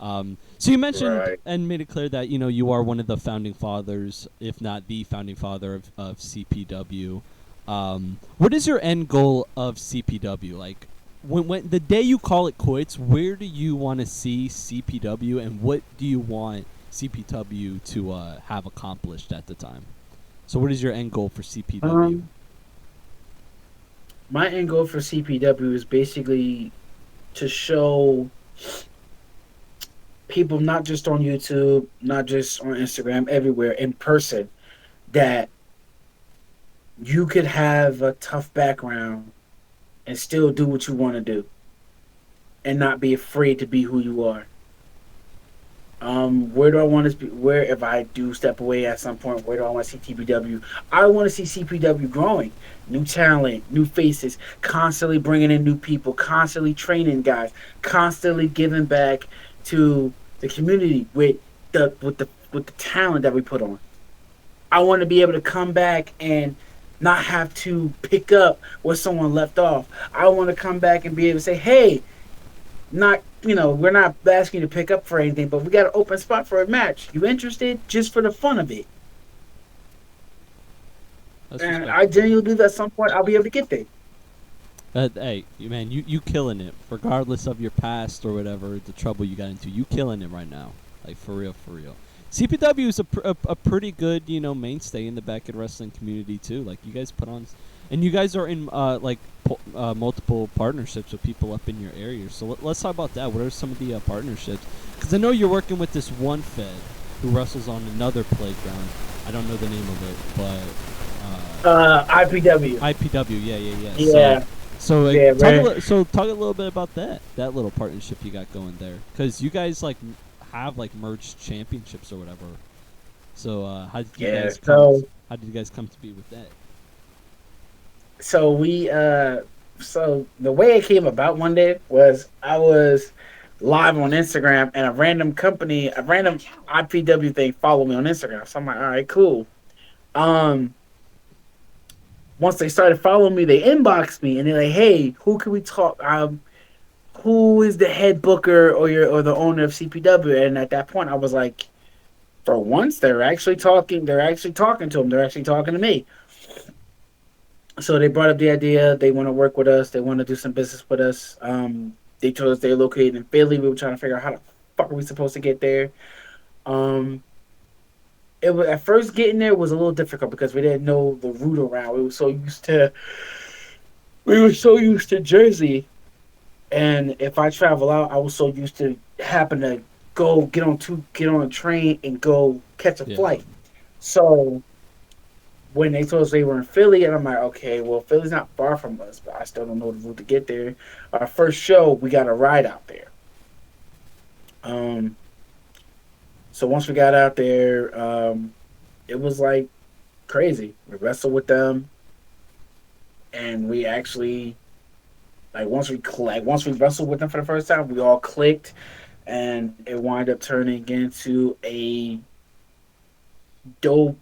So you mentioned Right. and made it clear that you are one of the founding fathers, if not the founding father of CPW. What is your end goal of CPW? Like, when the day you call it quits, where do you want to see CPW, and what do you want CPW to have accomplished at the time? So, what is your end goal for CPW? Um, my end goal for CPW is basically to show people, not just on YouTube, not just on Instagram, everywhere in person, that you could have a tough background and still do what you want to do and not be afraid to be who you are. Where do I want to be? Where, if I do step away at some point, where do I want to see TPW? I want to see CPW growing, new talent, new faces, constantly bringing in new people, constantly training guys, constantly giving back to the community with the talent that we put on. I want to be able to come back and not have to pick up where someone left off. I want to come back and be able to say, "Hey, not we're not asking you to pick up for anything, but we got an open spot for a match. You interested? Just for the fun of it." That's And I respectable. genuinely believe at some point I'll be able to get there. Hey, man, you killing it, regardless of your past or whatever the trouble you got into. You killing it right now, like for real, for real. CPW is a pretty good mainstay in the back end wrestling community too. Like you guys put on, and you guys are in multiple partnerships with people up in your area. So let's talk about that. What are some of the partnerships? Because I know you're working with this one Fed who wrestles on another playground. I don't know the name of it, but IPW. IPW. Yeah, yeah, yeah. Yeah, So yeah, man. talk a little bit about that little partnership you got going there, because you guys have merged championships or whatever. So Yeah. So how did you guys come to be with that? so we so the way it came about one day was I was live on Instagram and a random IPW thing followed me on Instagram. So I'm like, all right, cool. Um, Once they started following me, they inboxed me and they're like, "Hey, who can we talk? Who is the head booker or the owner of CPW?" And at that point, I was like, for once, they're actually talking. They're actually talking to him. They're actually talking to me. So they brought up the idea. They want to work with us. They want to do some business with us. They told us they're located in Philly. We were trying to figure out how the fuck are we supposed to get there. Um, it was at first getting there was a little difficult because we didn't know the route around. We were so used to we were so used to Jersey, and if I travel out, I was so used to happen to go get on a train and go catch a Yeah. flight. So when they told us they were in Philly, and I'm like, okay, well, Philly's not far from us, but I still don't know the route to get there. Our first show, we got a ride out there. Um, so once we got out there, it was like crazy. We wrestled with them, and we actually once we wrestled with them for the first time, we all clicked, and it wound up turning into dope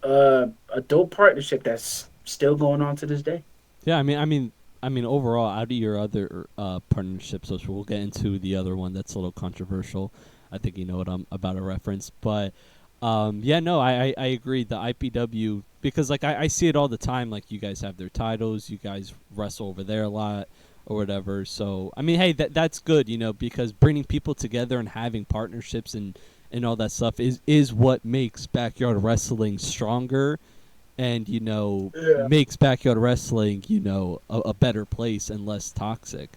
a dope partnership that's still going on to this day. Yeah, I mean, overall, out of your other partnerships, which we'll get into the other one that's a little controversial. I think you know what I'm about to reference, but yeah, no, I agree. The IPW, because like I see it all the time. Like you guys have their titles, you guys wrestle over there a lot or whatever. So I mean, hey, that's good, because bringing people together and having partnerships and all that stuff is what makes backyard wrestling stronger and Yeah. makes backyard wrestling a better place and less toxic.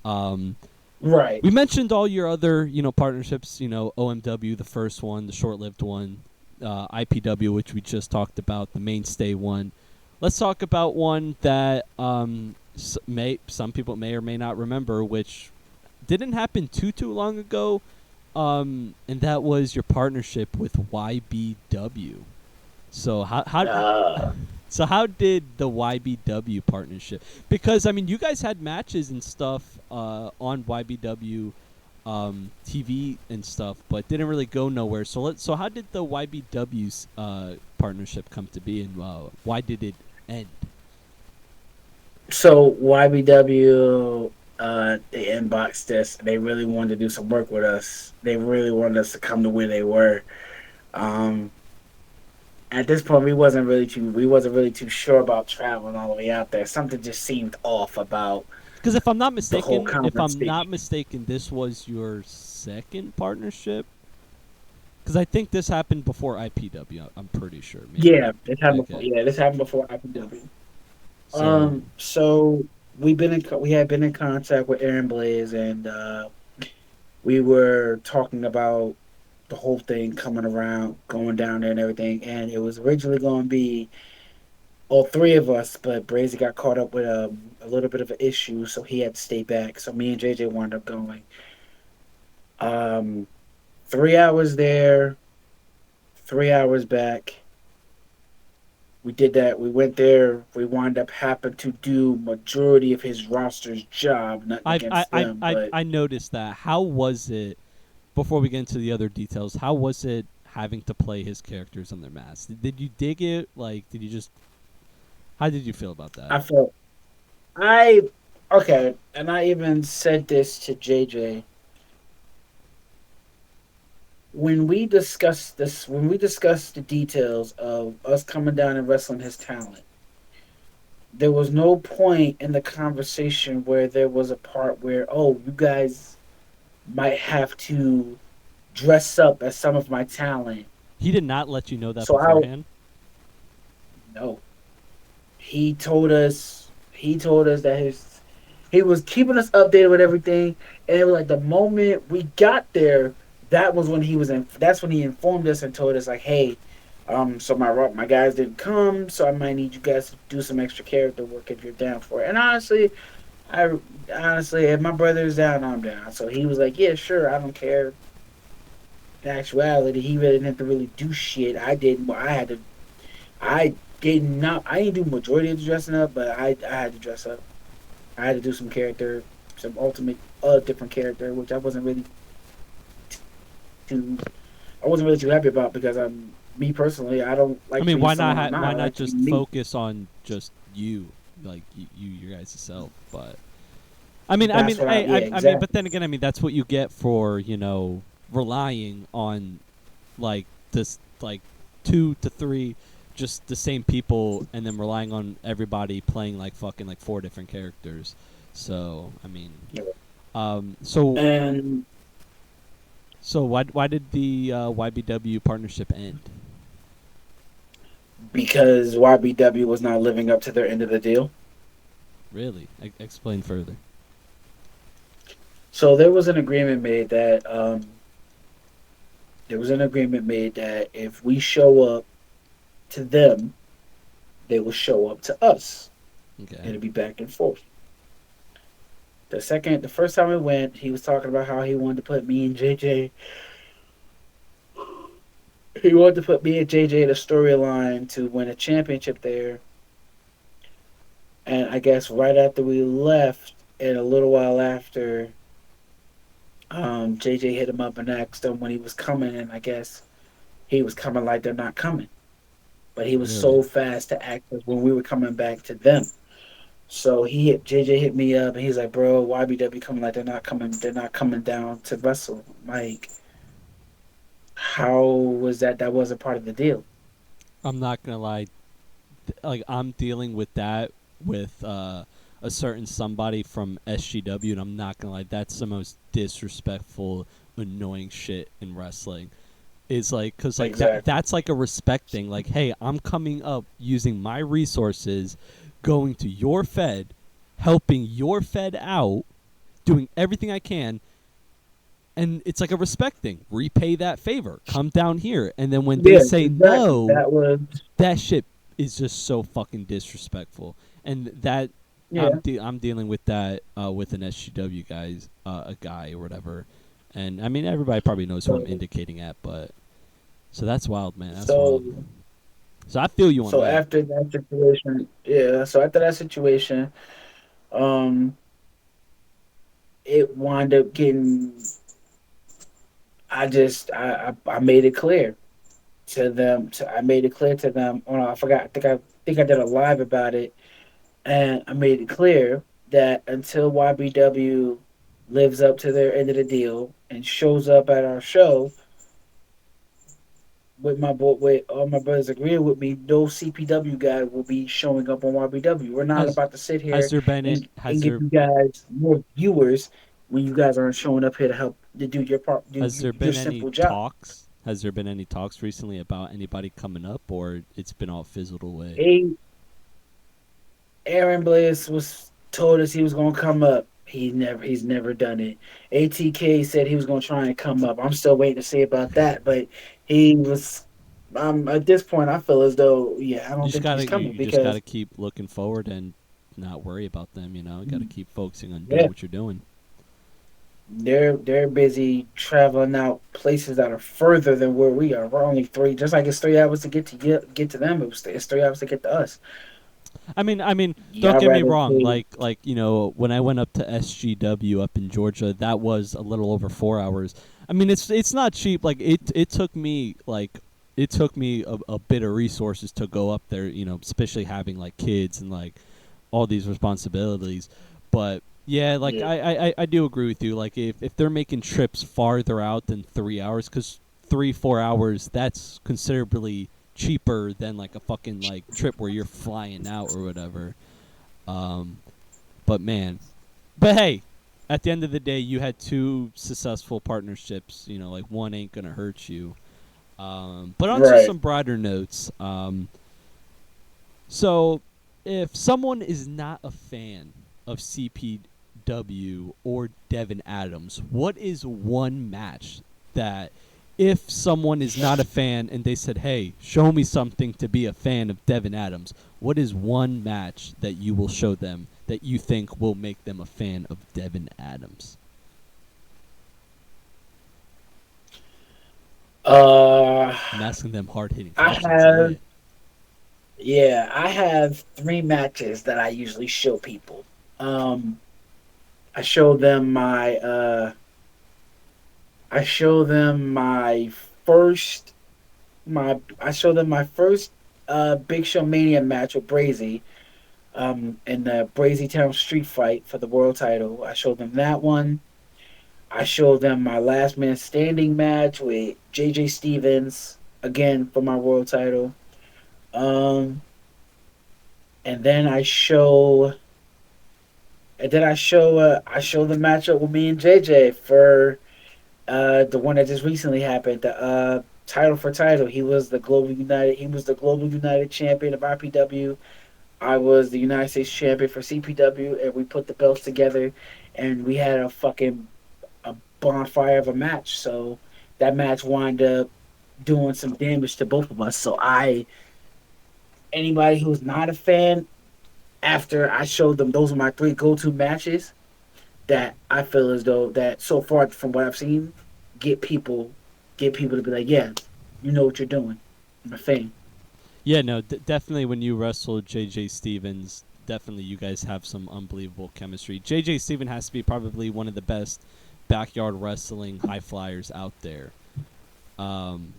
um Right. we mentioned all your other partnerships, OMW, the first one, the short-lived one, IPW, which we just talked about, the mainstay one. Let's talk about one that some people may or may not remember, which didn't happen too long ago, and that was your partnership with YBW. So Uh, how did the YBW partnership? Because I mean, you guys had matches and stuff on YBW TV and stuff, but didn't really go nowhere. So how did the YBW's partnership come to be, and why did it end? so YBW, they inboxed us. They really wanted to do some work with us. They really wanted us to come to where they were. Um, at this point, we wasn't really too sure about traveling all the way out there. Something just seemed off about Because the whole if I'm not conversation. mistaken, this was your second partnership. Because I think this happened before IPW. I'm pretty sure. Maybe. Yeah, this happened before. Okay. Yeah, this happened before IPW. So So we had been in contact with Aaron Blaze, and we were talking about the whole thing coming around, going down there and everything. And it was originally going to be all three of us, but Brazy got caught up with a little bit of an issue, so he had to stay back. So me and JJ wound up going. Um, 3 hours there, 3 hours back. We did that. We went there. We wound up having to do majority of his roster's job. Nothing against them, but I noticed that. How was it? Before we get into the other details, how was it having to play his characters on their masks? Did you dig it? Like, did you just? How did you feel about that? I felt I okay, and I even said this to JJ when we discussed the details of us coming down and wrestling his talent. There was no point in the conversation where there was a part where, oh, you guys might have to dress up as some of my talent. He did not let you know that So I beforehand. no. He told us that he was keeping us updated with everything, and it was like the moment we got there, that was when he was in. That's when he informed us and told us like, hey, so my guys didn't come, so I might need you guys to do some extra character work if you're down for it. And I honestly, if my brother's down, I'm down. So he was like, yeah, sure, I don't care. In actuality, he really didn't have to really do shit. I did. Well, I had to. I did not. I didn't do majority of the dressing up, but I had to dress up. I had to do some character, some ultimate different character, which too. I wasn't really too happy about because I'm me personally. I don't I like to mean, be someone I'm why not. I not like to be just me. focus on just you, like your guys' self? But That's what I. Yeah, but exactly. then again, I mean, that's what you get for relying on like this, like 2 to 3, just the same people, and then relying on everybody playing like fucking like 4 different characters. So I mean, Yeah. um, so And so why did the YBW partnership end? because YBW was not living up to their end of the deal. Really? Explain further. So there was an agreement made that if we show up to them, they will show up to us. Okay. It'll be back and forth. The first time we went, he was talking about how he wanted to put me and JJ. He wanted to put me and JJ in a storyline to win a championship there. And I guess right after we left, and a little while after, JJ hit him up and asked him when he was coming, and I guess he was coming like they're not coming. But he was Really? so fast to act as when we were coming back to them. So JJ hit me up and he's like, "Bro, YBW coming like they're not coming down to wrestle." Like, how was that? That wasn't part of the deal. I'm not gonna lie. Like I'm dealing with that with a certain somebody from SGW, and I'm not gonna lie. That's the most disrespectful, annoying shit in wrestling. Is like, cause like Exactly. that's like a respect thing. Like, hey, I'm coming up using my resources, going to your Fed, helping your Fed out, doing everything I can, and it's like a respect thing. Repay that favor. Come down here, and then when they Yes, say exactly. no, That was that shit is just so fucking disrespectful. And that yeah. I'm dealing with that with an SGW a guy or whatever. And I mean everybody probably knows who I'm So indicating at, but so that's wild, man. That's so wild. So I feel you on so that. after that situation, yeah. So after that situation, um, it wound up getting. I made it clear to them. I made it clear to them. Oh no, I forgot. I think I did a live about it, and I made it clear that until YBW lives up to their end of the deal and shows up at our show with all my brothers agreeing with me, no CPW guy will be showing up on YBW. We're not Has about to sit has here there been it and give you guys more viewers when you guys aren't showing up here to help to do your part, has there your been any simple job. talks? Has there been any talks recently about anybody coming up, or it's been all fizzled away? A Aaron Bliss was told us he was gonna come up. He's never done it. ATK said he was gonna try and come up. I'm still waiting to see about that, but he was. At this point, I feel as though I You don't just think he's gotta coming you just gotta because keep looking forward and not worry about them. You gotta keep focusing on doing yeah, what you're doing. they're busy traveling out places that are further than where we are. We're only three, just like it's 3 hours to get to them. It's 3 hours to get to us. I mean, don't Y'all get me rather wrong. pay. Like when I went up to SGW up in Georgia, that was a little over 4 hours. I mean, it's not cheap. Like it took me a bit of resources to go up there. Especially having like kids and like all these responsibilities. But yeah, like Yeah, I do agree with you. Like if they're making trips farther out than 3 hours, because 3-4 hours, that's considerably cheaper than like a fucking like trip where you're flying out or whatever. Um, but man, but hey, at the end of the day, you had two successful partnerships. Like one ain't gonna hurt you. But on to right. some broader notes. So if someone is not a fan of CPW or Devin Adams, what is one match that if someone is not a fan and they said, "Hey, show me something to be a fan of Devin Adams," what is one match that you will show them that you think will make them a fan of Devin Adams? Uh, I'm asking them hard-hitting I questions. have Yeah. I have three matches that I usually show people. Um, I show them my I show them my first I show them my first Big Show Mania match with Brazy in the Brazy Town Street Fight for the world title. I show them that one. I show them my last man standing match with JJ Stevens again for my world title. Um, and then I show the matchup with me and JJ for the one that just recently happened, the title for title. He was the Global United champion of IPW. I was the United States champion for CPW, and we put the belts together, and we had a bonfire of a match. So that match wound up doing some damage to both of us. So anybody who's not a fan, after I showed them those are my three go-to matches that I feel as though that so far from what I've seen, get people get people to be like, yeah, you know what you're doing. I'm a fan. Yeah, no, definitely when you wrestled JJ Stevens, definitely you guys have some unbelievable chemistry. JJ Stevens has to be probably one of the best backyard wrestling high flyers out there. Um,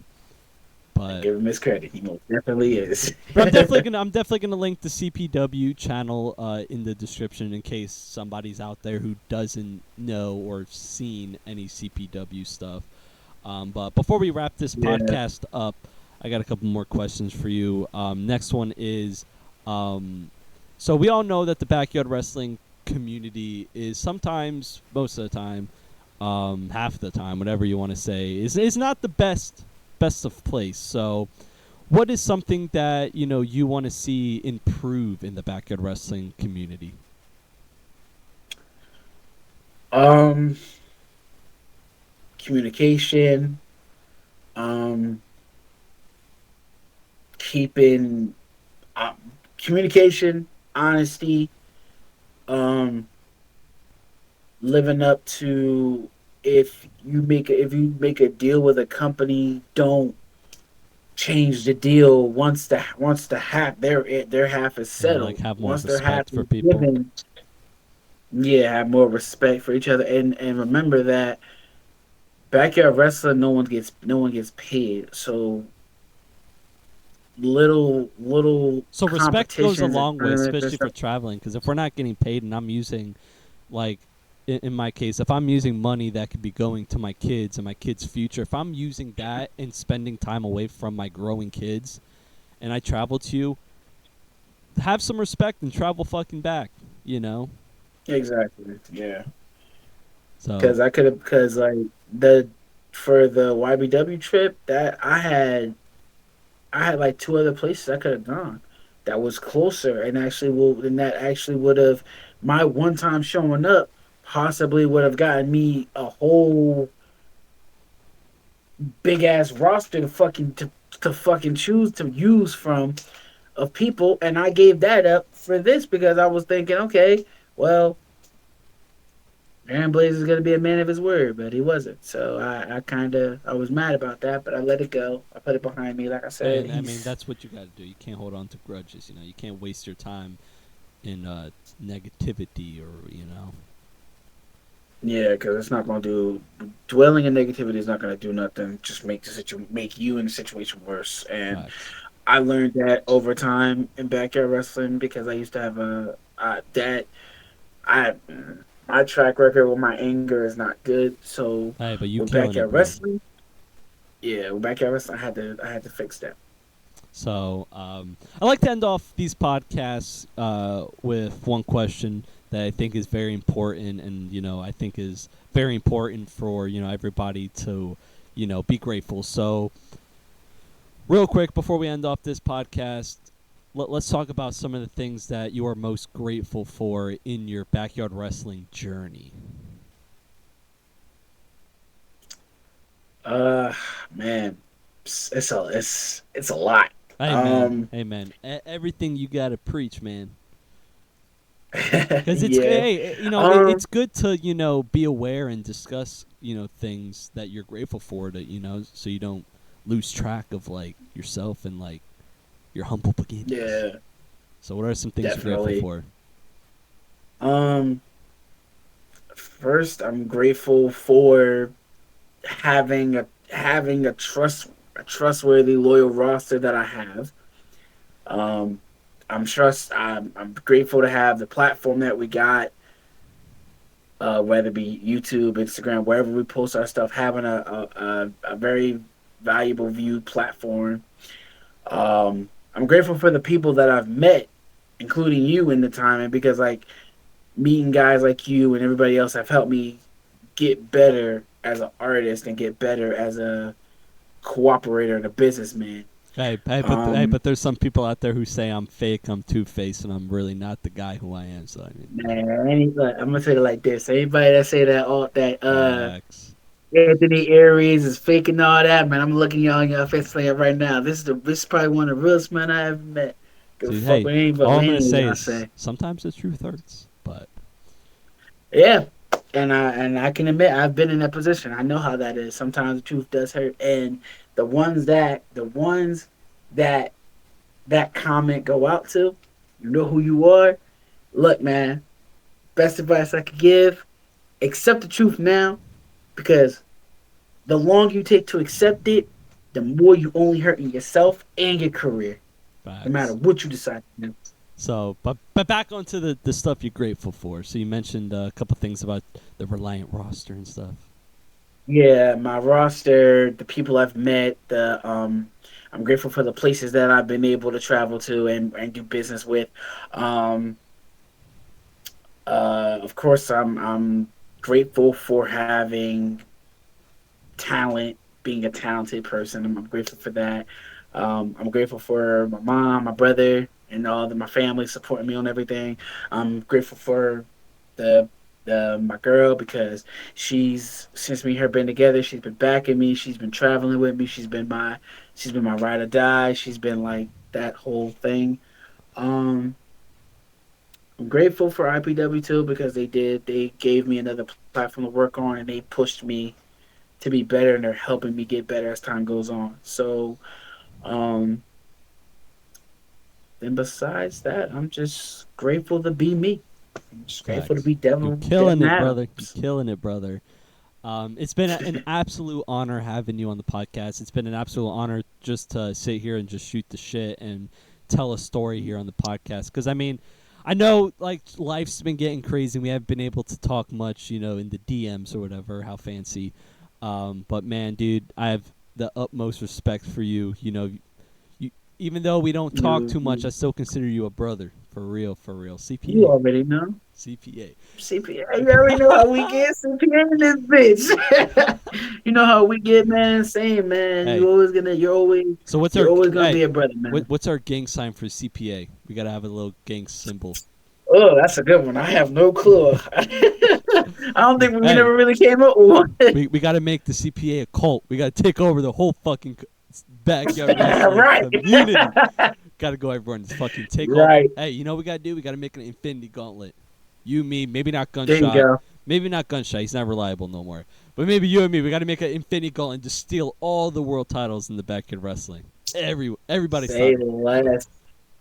I but give him his credit. He most definitely is. but I'm definitely gonna link the CPW channel in the description in case somebody's out there who doesn't know or seen any CPW stuff. But before we wrap this Yeah. podcast up, I got a couple more questions for you. Next one is, so we all know that the backyard wrestling community is sometimes, most of the time, half of the time, whatever you want to say, is not the best of place. So, what is something that you want to see improve in the backyard wrestling community? Um, Communication. Um, Keeping uh, communication, honesty. Um, Living up to if you make a deal with a company, don't change the deal once the half their half is Yeah, like settled. have more Once their half respect for is people. given, yeah, have more respect for each other, and remember that backyard wrestling, no one gets paid. So little So respect goes a competitions and long way, tournaments and especially for stuff. traveling. Because if we're not getting paid, and I'm using, like, in my case, if I'm using money that could be going to my kids and my kids' future, if I'm using that and spending time away from my growing kids, and I travel to you, have some respect and travel fucking back. You know. Exactly. Yeah. So Because I could have because like the for the YBW trip that I had like two other places I could have gone that was closer and that actually would have my one time showing up possibly would have gotten me a whole big ass roster to fucking choose to use from of people, and I gave that up for this because I was thinking, okay, well, Aaron Blaze is gonna be a man of his word, but he wasn't. So I was mad about that, but I let it go. I put it behind me. Like I said, and I mean he's that's what you got to do. You can't hold on to grudges. You can't waste your time in negativity or yeah, because it's not gonna do dwelling in negativity is not gonna do nothing. Just make you in the situation worse. And facts. I learned that over time in backyard wrestling because I used to have a that I my track record with my anger is not good. So Hey, but you with killing it, backyard bro. wrestling, yeah, with backyard wrestling, I had to fix that. So I like to end off these podcasts with one question that I think is very important, and I think is very important for everybody to be grateful. So real quick before we end off this podcast, let's talk about some of the things that you are most grateful for in your backyard wrestling journey. Uh, Man, it's a lot. Amen. Um, Amen. Everything you gotta preach, man. Because it's yeah. hey, Um, it's good to be aware and discuss things that you're grateful for to so you don't lose track of like yourself and like your humble beginnings. yeah, So what are some things you're grateful definitely. for? Um, First, I'm grateful for having a trustworthy, loyal roster that I have. Um, I'm grateful to have the platform that we got, whether it be YouTube, Instagram, wherever we post our stuff, having a very valuable viewed platform. I'm grateful for the people that I've met, including you in the time, and because like meeting guys like you and everybody else have helped me get better as an artist and get better as a cooperator and a businessman. Hey, Um, but there's some people out there who say I'm fake, I'm two-faced, and I'm really not the guy who I am. So I mean, Man, I'm gonna say it like this: anybody that say that all that facts. Anthony Aries is faking all that, man, I'm looking y'all in your face saying right now. This is probably one of the realest men I ever met. Give a See, fuck hey, what anybody all what I'm gonna any of say y'all is say. sometimes the truth hurts, but Yeah. And I can admit I've been in that position. I know how that is. Sometimes the truth does hurt. And the ones that that comment go out to, you know who you are. Look, man, best advice I could give: accept the truth now, because the longer you take to accept it, the more you only hurting yourself and your career, no matter facts. what you decide to do. So, but back onto the stuff you're grateful for. So you mentioned a couple things about the Reliant roster and stuff. Yeah, my roster, the people I've met, the I'm grateful for the places that I've been able to travel to and do business with. Um, of course, I'm grateful for having talent, being a talented person. I'm grateful for that. I'm grateful for my mom, my brother, and all my family supporting me on everything. I'm grateful for the my girl, because she's since me and her been together, she's been backing me. She's been traveling with me. She's been my ride or die. She's been like that whole thing. Um, I'm grateful for IPW too, because they gave me another platform to work on, and they pushed me to be better, and they're helping me get better as time goes on. So, um, then besides that, I'm just grateful to be me. I'm just grateful to Facts. be You're Devin killing it, brother. You're Adams. killing it, brother. It's been an absolute honor having you on the podcast. It's been an absolute honor just to sit here and just shoot the shit and tell a story here on the podcast. Because, I mean, I know, like, life's been getting crazy and we haven't been able to talk much, in the DMs or whatever, how fancy. But, man, dude, I have the utmost respect for you. You, even though we don't talk too much, You, I still consider you a brother. For real, for real. you CPA. already know. CPA. CPA, you already know how we get CPA in this bitch. You know how we get, man. Same, man. Hey, so You're always gonna be a brother, man. what's our gang sign for CPA? We gotta have a little gang symbol. Oh, that's a good one. I have no clue. I don't think we Hey, never really came up with one. we gotta make the CPA a cult. We gotta take over the whole fucking backyard wrestling Right. community. Gotta go, everyone. Just fucking take all. Right. Hey, you know what we gotta do? We gotta make an infinity gauntlet. You, me, maybe not There you gunshot. go. Maybe not gunshot. He's not reliable no more. But maybe you and me. We gotta make an infinity gauntlet and just steal all the world titles in the backyard wrestling. Everybody's Say title. less.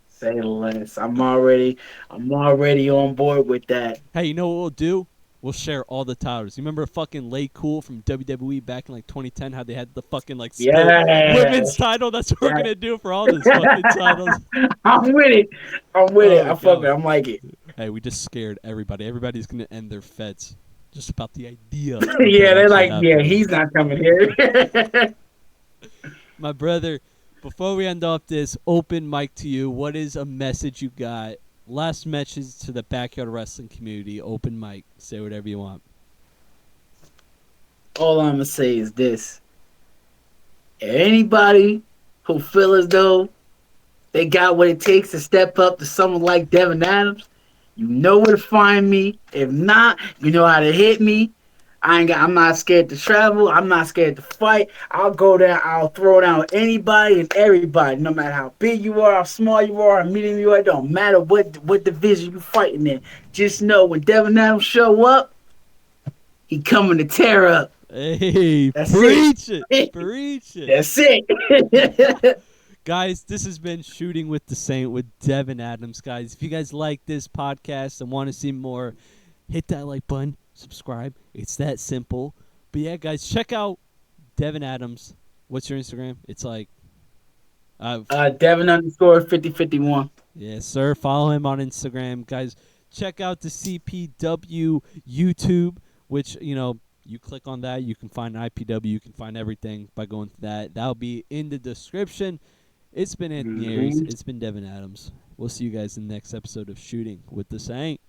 Say less. I'm already on board with that. Hey, you know what we'll do? We'll share all the titles. You remember fucking Lay Cool from WWE back in like 2010? How they had the fucking like split Yeah. women's title? That's what we're Yeah. gonna do for all these fucking titles. I'm with it. I'm with it. Oh I fuck it. god. I'm like it. Hey, we just scared everybody. Everybody's gonna end their feds just about the idea of that Yeah, they're actually like, yeah, happening. he's not coming here. My brother, before we end off this open mic to you, what is a message you got? Last message to the backyard wrestling community. Open mic. Say whatever you want. All I'm gonna say is this: anybody who feel as though they got what it takes to step up to someone like Devin Adams, you know where to find me. If not, you know how to hit me. I'm not scared to travel. I'm not scared to fight. I'll go down. I'll throw down with anybody and everybody, no matter how big you are, how small you are, how medium you are. It don't matter what division you fighting in. Just know when Devin Adams show up, he coming to tear up. Hey, That's it. preach it. Preach it. That's it. Guys, this has been Shooting with the Saint with Devin Adams. Guys, if you guys like this podcast and want to see more, hit that like button, subscribe. It's that simple. But yeah, guys, check out Devin Adams. What's your Instagram? It's like, Devin underscore 5051. yes, sir. Follow him on Instagram. Guys, check out the CPW YouTube, which, you click on that, you can find IPW, you can find everything by going to that. That'll be in the description. It's been Anthony Aries. Mm-hmm. It's been Devin Adams. We'll see you guys in the next episode of Shooting with the Saint.